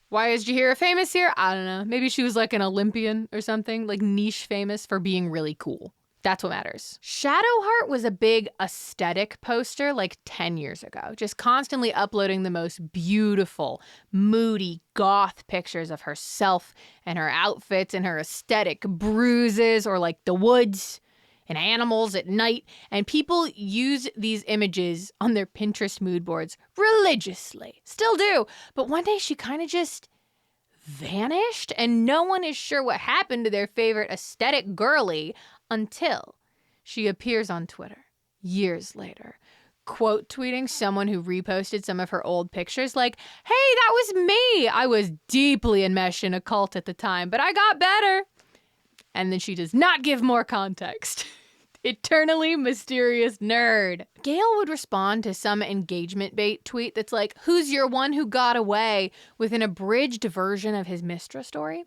Why is Jaheira famous here? I don't know. Maybe she was like an Olympian or something, like niche famous for being really cool. That's what matters. Shadowheart was a big aesthetic poster like 10 years ago, just constantly uploading the most beautiful, moody, goth pictures of herself and her outfits and her aesthetic bruises or like the woods and animals at night. And people use these images on their Pinterest mood boards religiously. Still do. But one day she kind of just vanished and no one is sure what happened to their favorite aesthetic girly until she appears on Twitter years later, quote tweeting someone who reposted some of her old pictures like, "Hey, that was me. I was deeply enmeshed in a cult at the time, but I got better." And then she does not give more context. Eternally mysterious nerd. Gale would respond to some engagement bait tweet that's like, "Who's your one who got away?" with an abridged version of his Mistra story.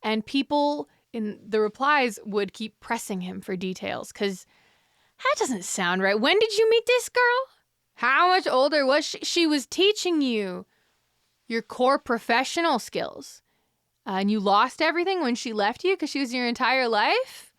And people in the replies would keep pressing him for details because that doesn't sound right. When did you meet this girl? How much older was she? She was teaching you your core professional skills. And you lost everything when she left you because she was your entire life?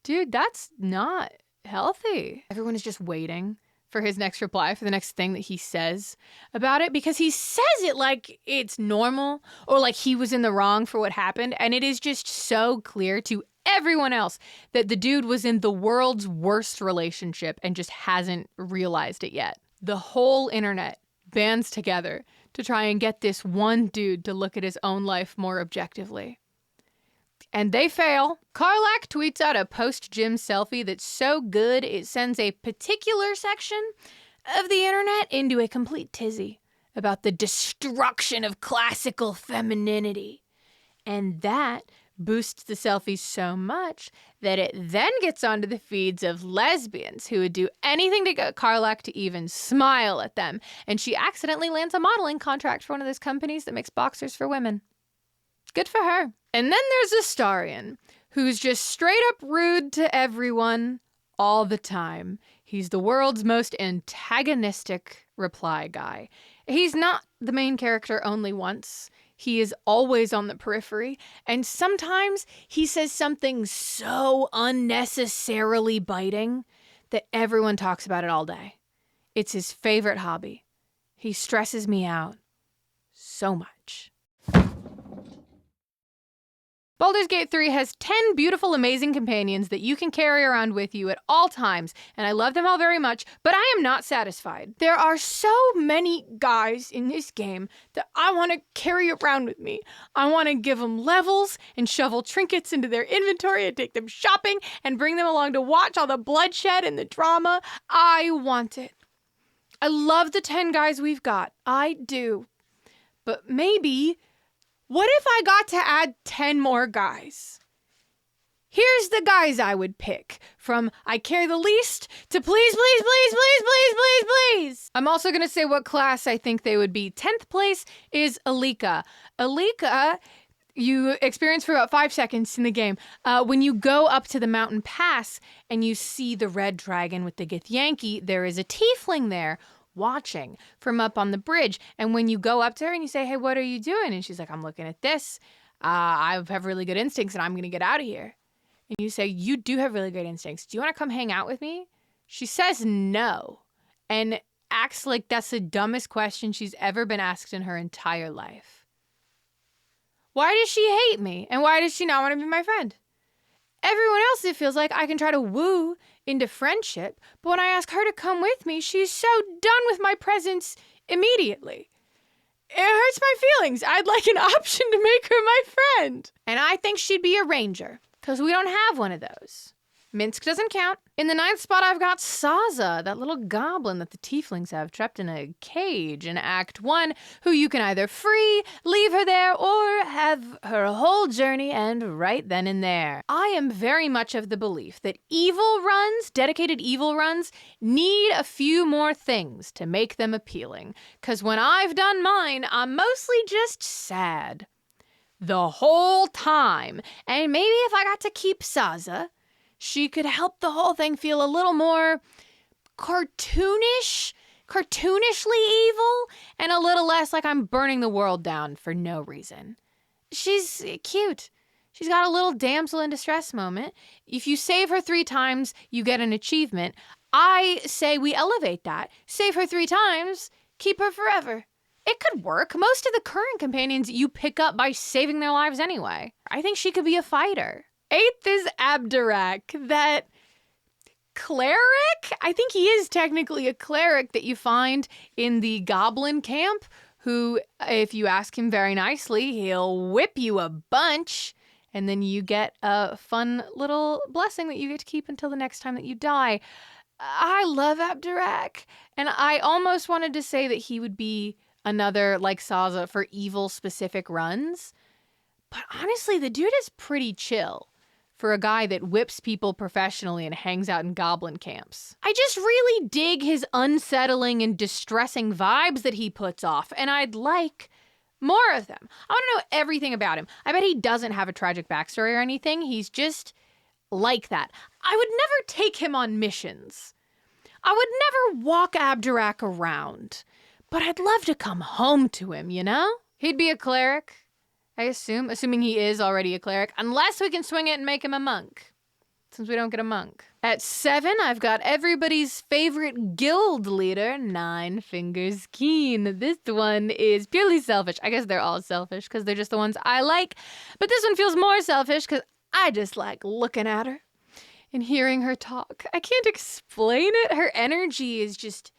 Dude, that's not healthy. Everyone is just waiting for his next reply, for the next thing that he says about it, because he says it like it's normal or like he was in the wrong for what happened. And it is just so clear to everyone else that the dude was in the world's worst relationship and just hasn't realized it yet. The whole internet bands together to try and get this one dude to look at his own life more objectively. And they fail. Karlach tweets out a post-gym selfie that's so good it sends a particular section of the internet into a complete tizzy about the destruction of classical femininity. And that boosts the selfie so much that it then gets onto the feeds of lesbians who would do anything to get Karlach to even smile at them. And she accidentally lands a modeling contract for one of those companies that makes boxers for women. Good for her. And then there's Astarion, who's just straight up rude to everyone all the time. He's the world's most antagonistic reply guy. He's not the main character only once. He is always on the periphery, and sometimes he says something so unnecessarily biting that everyone talks about it all day. It's his favorite hobby. He stresses me out so much. Baldur's Gate 3 has 10 beautiful, amazing companions that you can carry around with you at all times, and I love them all very much, but I am not satisfied. There are so many guys in this game that I want to carry around with me. I want to give them levels and shovel trinkets into their inventory and take them shopping and bring them along to watch all the bloodshed and the drama. I want it. I love the 10 guys we've got. I do. But maybe, what if I got to add 10 more guys? Here's the guys I would pick, from I care the least to please, please, please, please, please, please, please. I'm also going to say what class I think they would be. 10th place is Alika. Alika, you experience for about 5 seconds in the game. When you go up to the mountain pass and you see the red dragon with the Githyanki, there is a tiefling there watching from up on the bridge. And when you go up to her and you say, "Hey, what are you doing?" And she's like, "I'm looking at this. I have really good instincts and I'm going to get out of here." And you say, "You do have really great instincts. Do you want to come hang out with me?" She says no and acts like that's the dumbest question she's ever been asked in her entire life. Why does she hate me? And why does she not want to be my friend? Everyone else, it feels like I can try to woo into friendship, but when I ask her to come with me, she's so done with my presence immediately. It hurts my feelings. I'd like an option to make her my friend. And I think she'd be a ranger, because we don't have one of those. Minsk doesn't count. In the 9th spot, I've got Saza, that little goblin that the tieflings have trapped in a cage in Act 1, who you can either free, leave her there, or have her whole journey end right then and there. I am very much of the belief that dedicated evil runs, need a few more things to make them appealing. Because when I've done mine, I'm mostly just sad. The whole time. And maybe if I got to keep Saza, she could help the whole thing feel a little more cartoonishly evil, and a little less like I'm burning the world down for no reason. She's cute. She's got a little damsel in distress moment. If you save her 3 times, you get an achievement. I say we elevate that. Save her 3 times, keep her forever. It could work. Most of the current companions you pick up by saving their lives anyway. I think she could be a fighter. 8th is Abdurak, that cleric? I think he is technically a cleric that you find in the goblin camp, who, if you ask him very nicely, he'll whip you a bunch, and then you get a fun little blessing that you get to keep until the next time that you die. I love Abdurak, and I almost wanted to say that he would be another, like Saza, for evil-specific runs, but honestly, the dude is pretty chill for a guy that whips people professionally and hangs out in goblin camps. I just really dig his unsettling and distressing vibes that he puts off, and I'd like more of them. I want to know everything about him. I bet he doesn't have a tragic backstory or anything. He's just like that. I would never take him on missions. I would never walk Abdurak around, but I'd love to come home to him, you know? He'd be a cleric, I assume, assuming he is already a cleric, unless we can swing it and make him a monk, since we don't get a monk. At 7, I've got everybody's favorite guild leader, 9 Fingers Keen. This one is purely selfish. I guess they're all selfish because they're just the ones I like, but this one feels more selfish because I just like looking at her and hearing her talk. I can't explain it. Her energy is just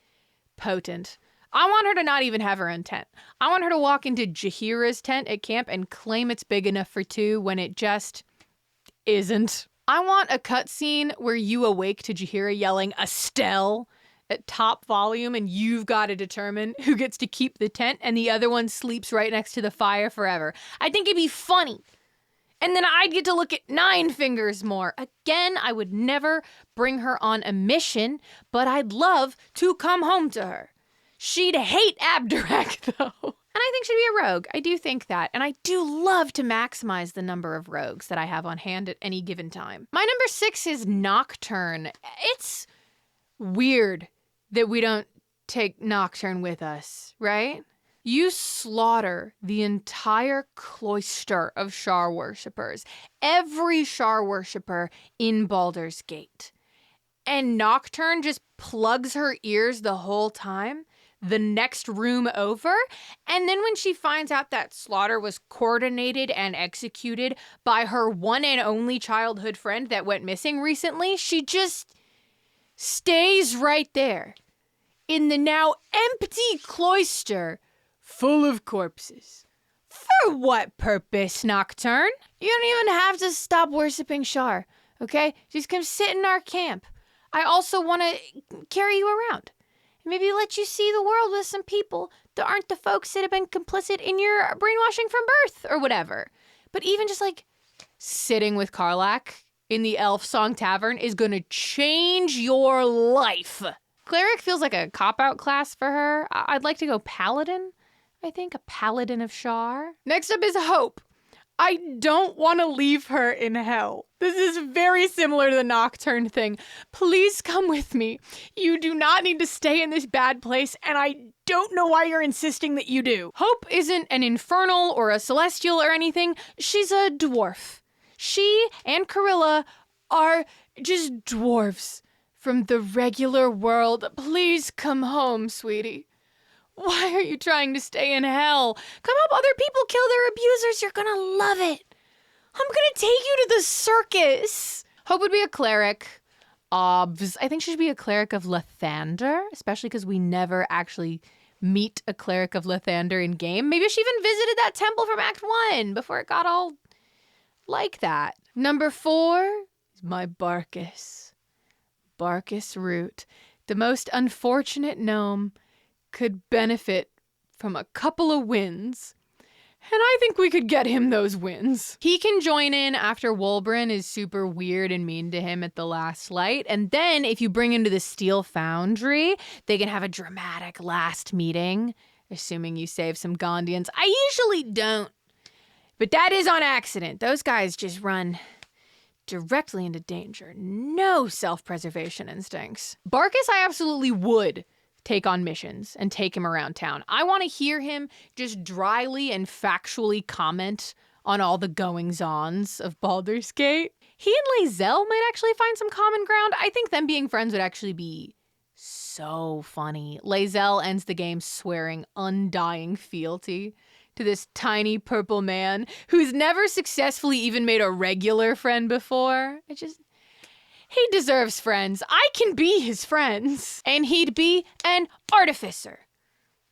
potent. I want her to not even have her own tent. I want her to walk into Jaheira's tent at camp and claim it's big enough for 2 when it just isn't. I want a cutscene where you awake to Jaheira yelling Estelle at top volume, and you've got to determine who gets to keep the tent and the other one sleeps right next to the fire forever. I think it'd be funny. And then I'd get to look at 9 Fingers more. Again, I would never bring her on a mission, but I'd love to come home to her. She'd hate Abdurak, though. And I think she'd be a rogue. I do think that. And I do love to maximize the number of rogues that I have on hand at any given time. My number 6 is Nocturne. It's weird that we don't take Nocturne with us, right? You slaughter the entire cloister of Shar worshippers. Every Shar worshipper in Baldur's Gate. And Nocturne just plugs her ears the whole time. The next room over, and then when she finds out that slaughter was coordinated and executed by her one and only childhood friend that went missing recently, she just stays right there in the now empty cloister full of corpses. For what purpose, Nocturne? You don't even have to stop worshiping Shar, okay? Just come sit in our camp. I also want to carry you around. Maybe let you see the world with some people that aren't the folks that have been complicit in your brainwashing from birth or whatever. But even just like sitting with Karlach in the Elf Song Tavern is going to change your life. Cleric feels like a cop-out class for her. I'd like to go Paladin. I think a Paladin of Shar. Next up is Hope. I don't want to leave her in hell. This is very similar to the Nocturne thing. Please come with me. You do not need to stay in this bad place, and I don't know why you're insisting that you do. Hope isn't an infernal or a celestial or anything. She's a dwarf. She and Carilla are just dwarves from the regular world. Please come home, sweetie. Why are you trying to stay in hell? Come help other people kill their abusers. You're gonna love it. I'm gonna take you to the circus. Hope would be a cleric. Obvs. I think she should be a cleric of Lathander, especially because we never actually meet a cleric of Lathander in game. Maybe she even visited that temple from Act 1 before it got all like that. Number 4 is my Barkus. Barkus Root. The most unfortunate gnome could benefit from a couple of wins. And I think we could get him those wins. He can join in after Wolbrin is super weird and mean to him at the last light. And then if you bring him to the Steel Foundry, they can have a dramatic last meeting, assuming you save some Gondians. I usually don't, but that is on accident. Those guys just run directly into danger. No self-preservation instincts. Barkus, I absolutely would take on missions and take him around town. I want to hear him just dryly and factually comment on all the goings-ons of Baldur's Gate. He and Lae'zel might actually find some common ground. I think them being friends would actually be so funny. Lae'zel ends the game swearing undying fealty to this tiny purple man who's never successfully even made a regular friend before. He deserves friends. I can be his friends. And he'd be an artificer.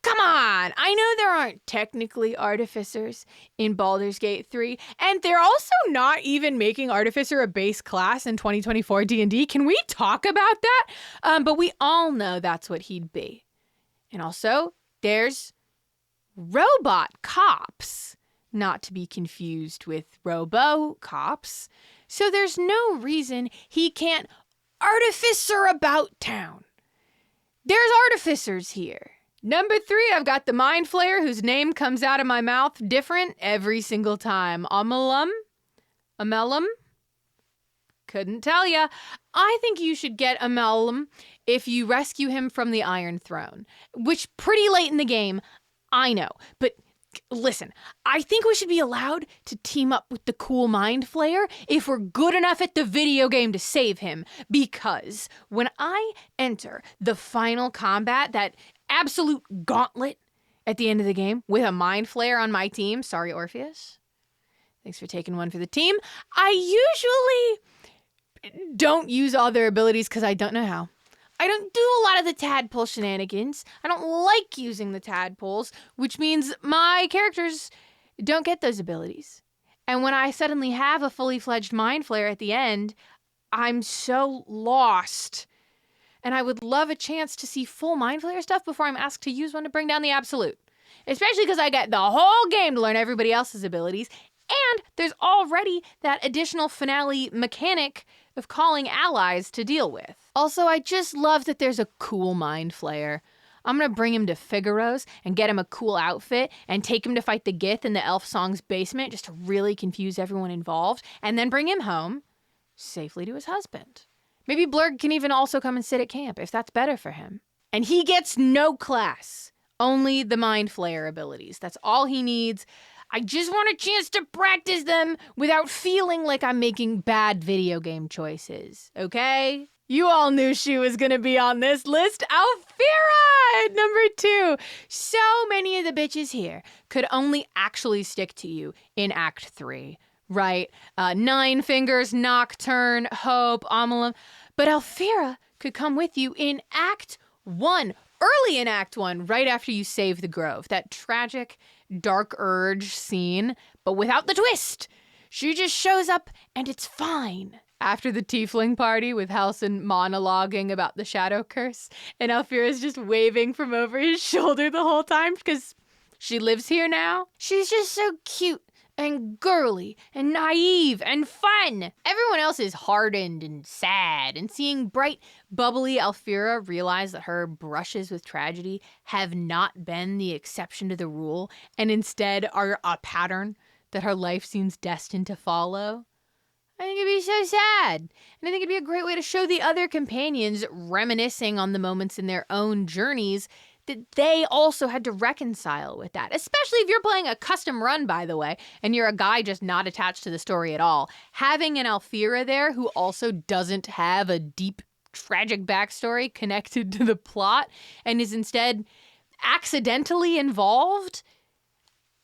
Come on! I know there aren't technically artificers in Baldur's Gate 3, and they're also not even making artificer a base class in 2024 D&D. Can we talk about that? But we all know that's what he'd be. And also, there's robot cops, not to be confused with robo-cops. So there's no reason he can't artificer about town. There's artificers here. Number 3, I've got the Mind Flayer whose name comes out of my mouth different every single time. Amelum? Couldn't tell ya. I think you should get Amelum if you rescue him from the Iron Throne, which pretty late in the game, I know, but listen, I think we should be allowed to team up with the cool Mind Flayer if we're good enough at the video game to save him. Because when I enter the final combat, that absolute gauntlet at the end of the game with a Mind Flayer on my team, sorry, Orpheus, thanks for taking one for the team, I usually don't use all their abilities because I don't know how. I don't do a lot of the tadpole shenanigans. I don't like using the tadpoles, which means my characters don't get those abilities. And when I suddenly have a fully fledged Mind Flayer at the end, I'm so lost. And I would love a chance to see full Mind Flayer stuff before I'm asked to use one to bring down the Absolute. Especially because I get the whole game to learn everybody else's abilities. And there's already that additional finale mechanic of calling allies to deal with. Also, I just love that there's a cool Mind Flayer. I'm gonna bring him to Figaro's and get him a cool outfit and take him to fight the Gith in the Elf Song's basement just to really confuse everyone involved, and then bring him home safely to his husband. Maybe Blurg can even also come and sit at camp if that's better for him. And he gets no class, only the Mind Flayer abilities. That's all he needs. I just want a chance to practice them without feeling like I'm making bad video game choices, okay? You all knew she was gonna be on this list. Alfira at number 2. So many of the bitches here could only actually stick to you in Act 3, right? Nine Fingers, Nocturne, Hope, Amelum. But Alfira could come with you in Act 1, early in Act 1, right after you save the Grove. That tragic Dark Urge scene, but without the twist. She just shows up and it's fine. After the tiefling party with Halsin monologuing about the shadow curse, and Alfira's just waving from over his shoulder the whole time because she lives here now. She's just so cute and girly and naive and fun. Everyone else is hardened and sad, and seeing bright, bubbly Alfira realize that her brushes with tragedy have not been the exception to the rule, and instead are a pattern that her life seems destined to follow. I think it'd be so sad. And I think it'd be a great way to show the other companions, reminiscing on the moments in their own journeys, that they also had to reconcile with that. Especially if you're playing a custom run, by the way, and you're a guy just not attached to the story at all. Having an Alfira there who also doesn't have a deep tragic backstory connected to the plot and is instead accidentally involved,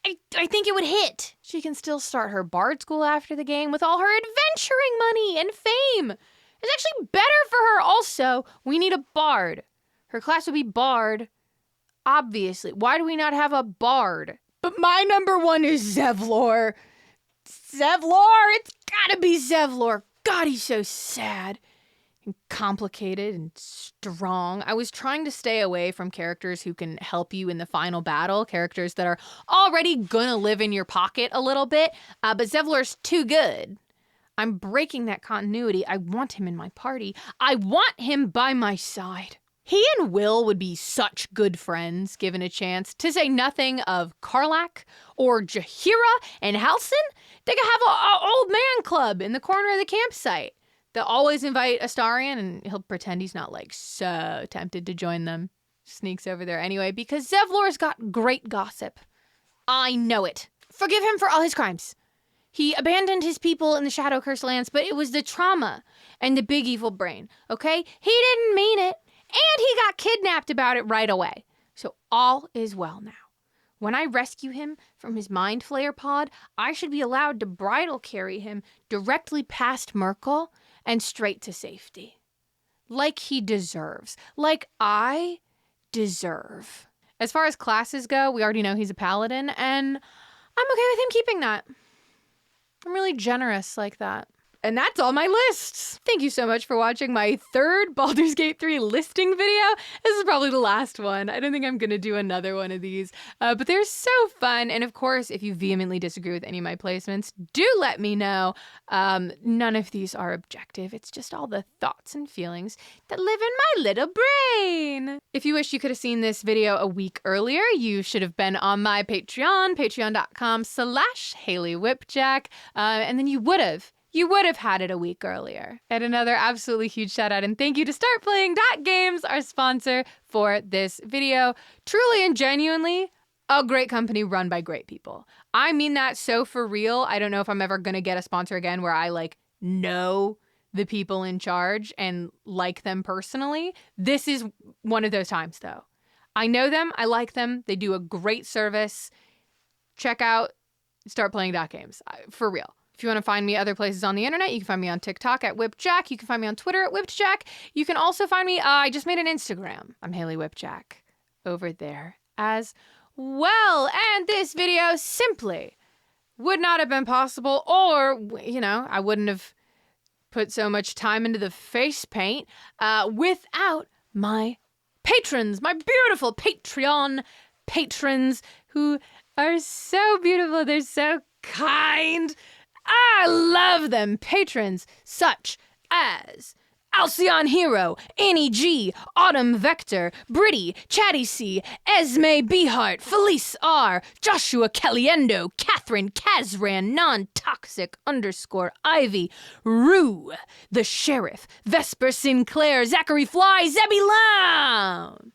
I think it would hit. She can still start her bard school after the game with all her adventuring money and fame. It's actually better for her also. We need a bard. Her class would be bard, obviously. Why do we not have a bard? But my number one is Zevlor. Zevlor! It's gotta be Zevlor. God, he's so sad and complicated and strong. I was trying to stay away from characters who can help you in the final battle, characters that are already gonna live in your pocket a little bit, but Zevlor's too good. I'm breaking that continuity. I want him in my party. I want him by my side. He and Will would be such good friends given a chance, to say nothing of Karlach or Jaheira and Halsin. They could have a old man club in the corner of the campsite. They'll always invite Astarion, and he'll pretend he's not like so tempted to join them. Sneaks over there anyway, because Zevlor's got great gossip. I know it. Forgive him for all his crimes. He abandoned his people in the Shadow Curse lands, but it was the trauma and the big evil brain, okay? He didn't mean it, and he got kidnapped about it right away. So all is well now. When I rescue him from his Mind Flayer pod, I should be allowed to bridal carry him directly past Merkel and straight to safety. Like he deserves. Like I deserve. As far as classes go, we already know he's a paladin, and I'm okay with him keeping that. I'm really generous like that. And that's all my lists. Thank you so much for watching my third Baldur's Gate 3 listing video. This is probably the last one. I don't think I'm going to do another one of these, but they're so fun. And of course, if you vehemently disagree with any of my placements, do let me know. None of these are objective. It's just all the thoughts and feelings that live in my little brain. If you wish you could have seen this video a week earlier, you should have been on my Patreon, patreon.com/Haley Whipjack, and then you would have had it a week earlier. And another absolutely huge shout out and thank you to StartPlaying.Games, our sponsor for this video. Truly and genuinely, a great company run by great people. I mean that so for real. I don't know if I'm ever gonna get a sponsor again where I know the people in charge and like them personally. This is one of those times though. I know them, I like them, they do a great service. Check out StartPlaying.Games, for real. If you want to find me other places on the internet, you can find me on TikTok at Whipjack. You can find me on Twitter at Whipjack. You can also find me, I just made an Instagram. I'm Haley Whipjack over there as well. And this video simply would not have been possible, or, I wouldn't have put so much time into the face paint without my patrons, my beautiful Patreon patrons who are so beautiful. They're so kind. I love them. Patrons such as Alcyon Hero, Annie G, Autumn Vector, Britty, Chatty C, Esme Behart, Felice R, Joshua Caliendo, Catherine Kazran, Non-Toxic _Ivy, Rue, The Sheriff, Vesper Sinclair, Zachary Fly, Zebby Lown,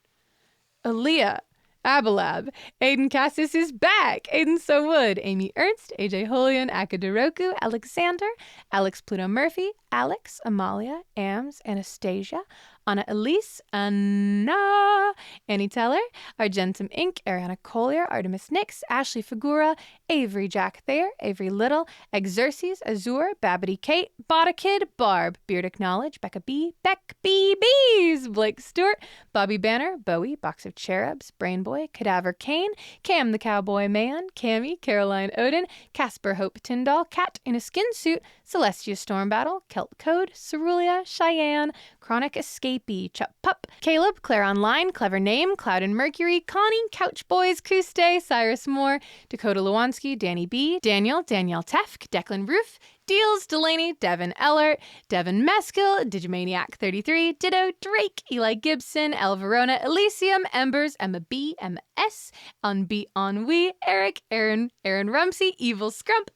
Aaliyah, Abalab, Aiden Cassis is back, Aiden So Wood, Amy Ernst, AJ Holian, Akadoroku, Alexander, Alex Pluto Murphy, Alex, Amalia, Ams, Anastasia, Anna Elise, Anna, Annie Teller, Argentum Inc., Ariana Collier, Artemis Nix, Ashley Figura, Avery Jack Thayer, Avery Little, Exerces, Azure, Babbity Kate, Bada Kid, Barb, Beard Acknowledge, Becca B, Beck B Bees, Blake Stewart, Bobby Banner, Bowie, Box of Cherubs, Brain Boy, Cadaver Kane, Cam the Cowboy Man, Cammy, Caroline Odin, Casper Hope Tyndall, Cat in a Skin Suit, Celestia Storm Battle, Celt Code, Cerulia, Cheyenne, Chronic Escapee, Chup Pup, Caleb, Claire Online, Clever Name, Cloud and Mercury, Connie, Couch Boys, Kuste, Cyrus Moore, Dakota Lewanski, Danny B, Daniel Tefk, Declan Roof, Deals, Delaney, Devin Ellert, Devin Meskill, Digimaniac 33, Ditto, Drake, Eli Gibson, El Verona, Elysium, Embers, Emma B, Emma S, Unbeat Ennui, Eric, Aaron Rumsey, Evil Scrump,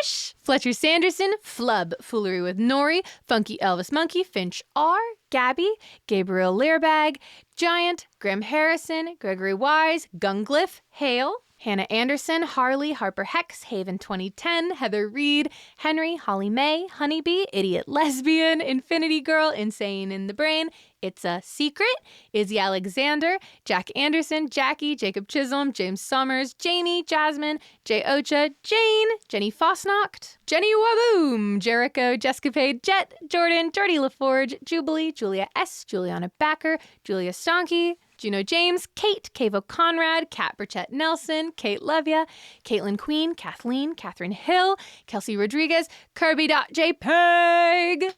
Fish, Fletcher Sanderson, Flub, Foolery with Nori, Funky Elvis Monkey, Finch R, Gabby, Gabriel Learbag, Giant, Graham Harrison, Gregory Wise, Gunglyph, Hale, Hannah Anderson, Harley, Harper Hex, Haven 2010, Heather Reed, Henry, Holly May, Honeybee, Idiot Lesbian, Infinity Girl, Insane in the Brain, It's a Secret, Izzy Alexander, Jack Anderson, Jackie, Jacob Chisholm, James Summers, Jamie, Jasmine, Jay Ocha, Jane, Jenny Fosnocht, Jenny Waboom, Jericho, Jessicapade, Jet, Jordan, Jordy LaForge, Jubilee, Julia S., Juliana Backer, Julia Stonky, Juno James, Kate, Cavo Conrad, Kat Burchett Nelson, Kate Levia, Caitlin Queen, Kathleen, Catherine Hill, Kelsey Rodriguez, Kirby.jpeg,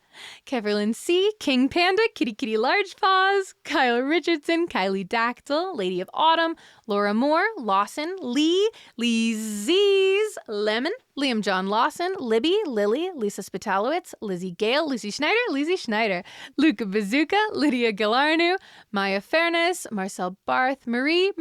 Keverlyn C., King Panda, Kitty Kitty Large Paws, Kyle Richardson, Kylie Dactyl, Lady of Autumn, Laura Moore, Lawson, Lee, Lee Z's, Lemon, Liam John Lawson, Libby, Lily, Lisa Spitalowitz, Lizzie Gale, Lucy Schneider, Luca Bazooka, Lydia Galarnu, Maya Fairness, Marcel Barth, Marie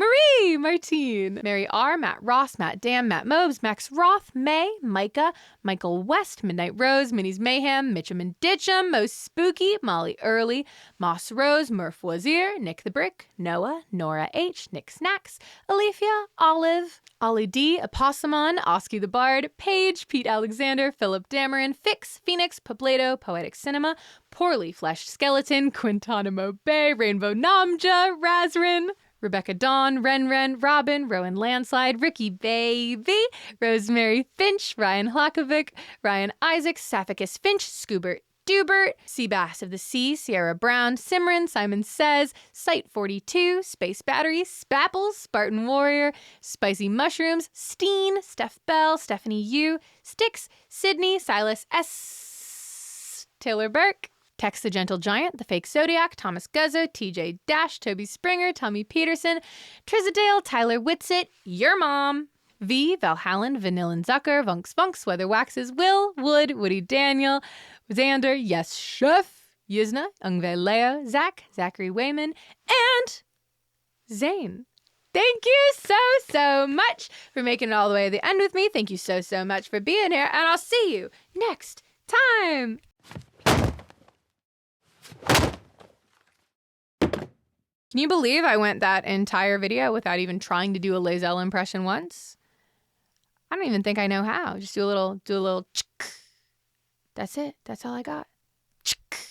Martine, Mary R., Matt Ross, Matt Dam, Matt Mobes, Max Roth, May, Micah, Michael West, Midnight Rose, Minnie's Mayhem, Mitchum and Ditchum, Most Spooky, Molly Early, Moss Rose, Murph Wazir, Nick the Brick, Noah, Nora H., Nick Snacks, Alethea, Olive, Ollie D., Opossumon, Oski the Bard, Paige, Pete Alexander, Philip Dameron, Fix, Phoenix, Poblato, Poetic Cinema, Poorly Fleshed Skeleton, Quintanamo Bay, Rainbow Namja, Razrin, Rebecca Dawn, Ren, Robin, Rowan Landslide, Ricky Baby, Rosemary Finch, Ryan Hlakovic, Ryan Isaac, Saphicus Finch, Scoobert Dubert, Seabass of the Sea, Sierra Brown, Simran, Simon Says, Site 42, Space Battery, Spapples, Spartan Warrior, Spicy Mushrooms, Steen, Steph Bell, Stephanie Yu, Sticks, Sydney, Silas S., Taylor Burke, Tex the Gentle Giant, The Fake Zodiac, Thomas Guzzo, TJ Dash, Toby Springer, Tommy Peterson, Trizadale, Tyler Whitsitt, Your Mom, V, Valhallen, Vanillin Zucker, Vunks, Weather Waxes, Will, Wood, Woody Daniel, Xander, Yes Chef, Yuzna, Ungve Leo, Zach, Zachary Wayman, and Zane. Thank you so much for making it all the way to the end with me. Thank you so much for being here, and I'll see you next time. Can you believe I went that entire video without even trying to do a Lae'zel impression once? I don't even think I know how. Just do a little chick. That's it. That's all I got. Chick.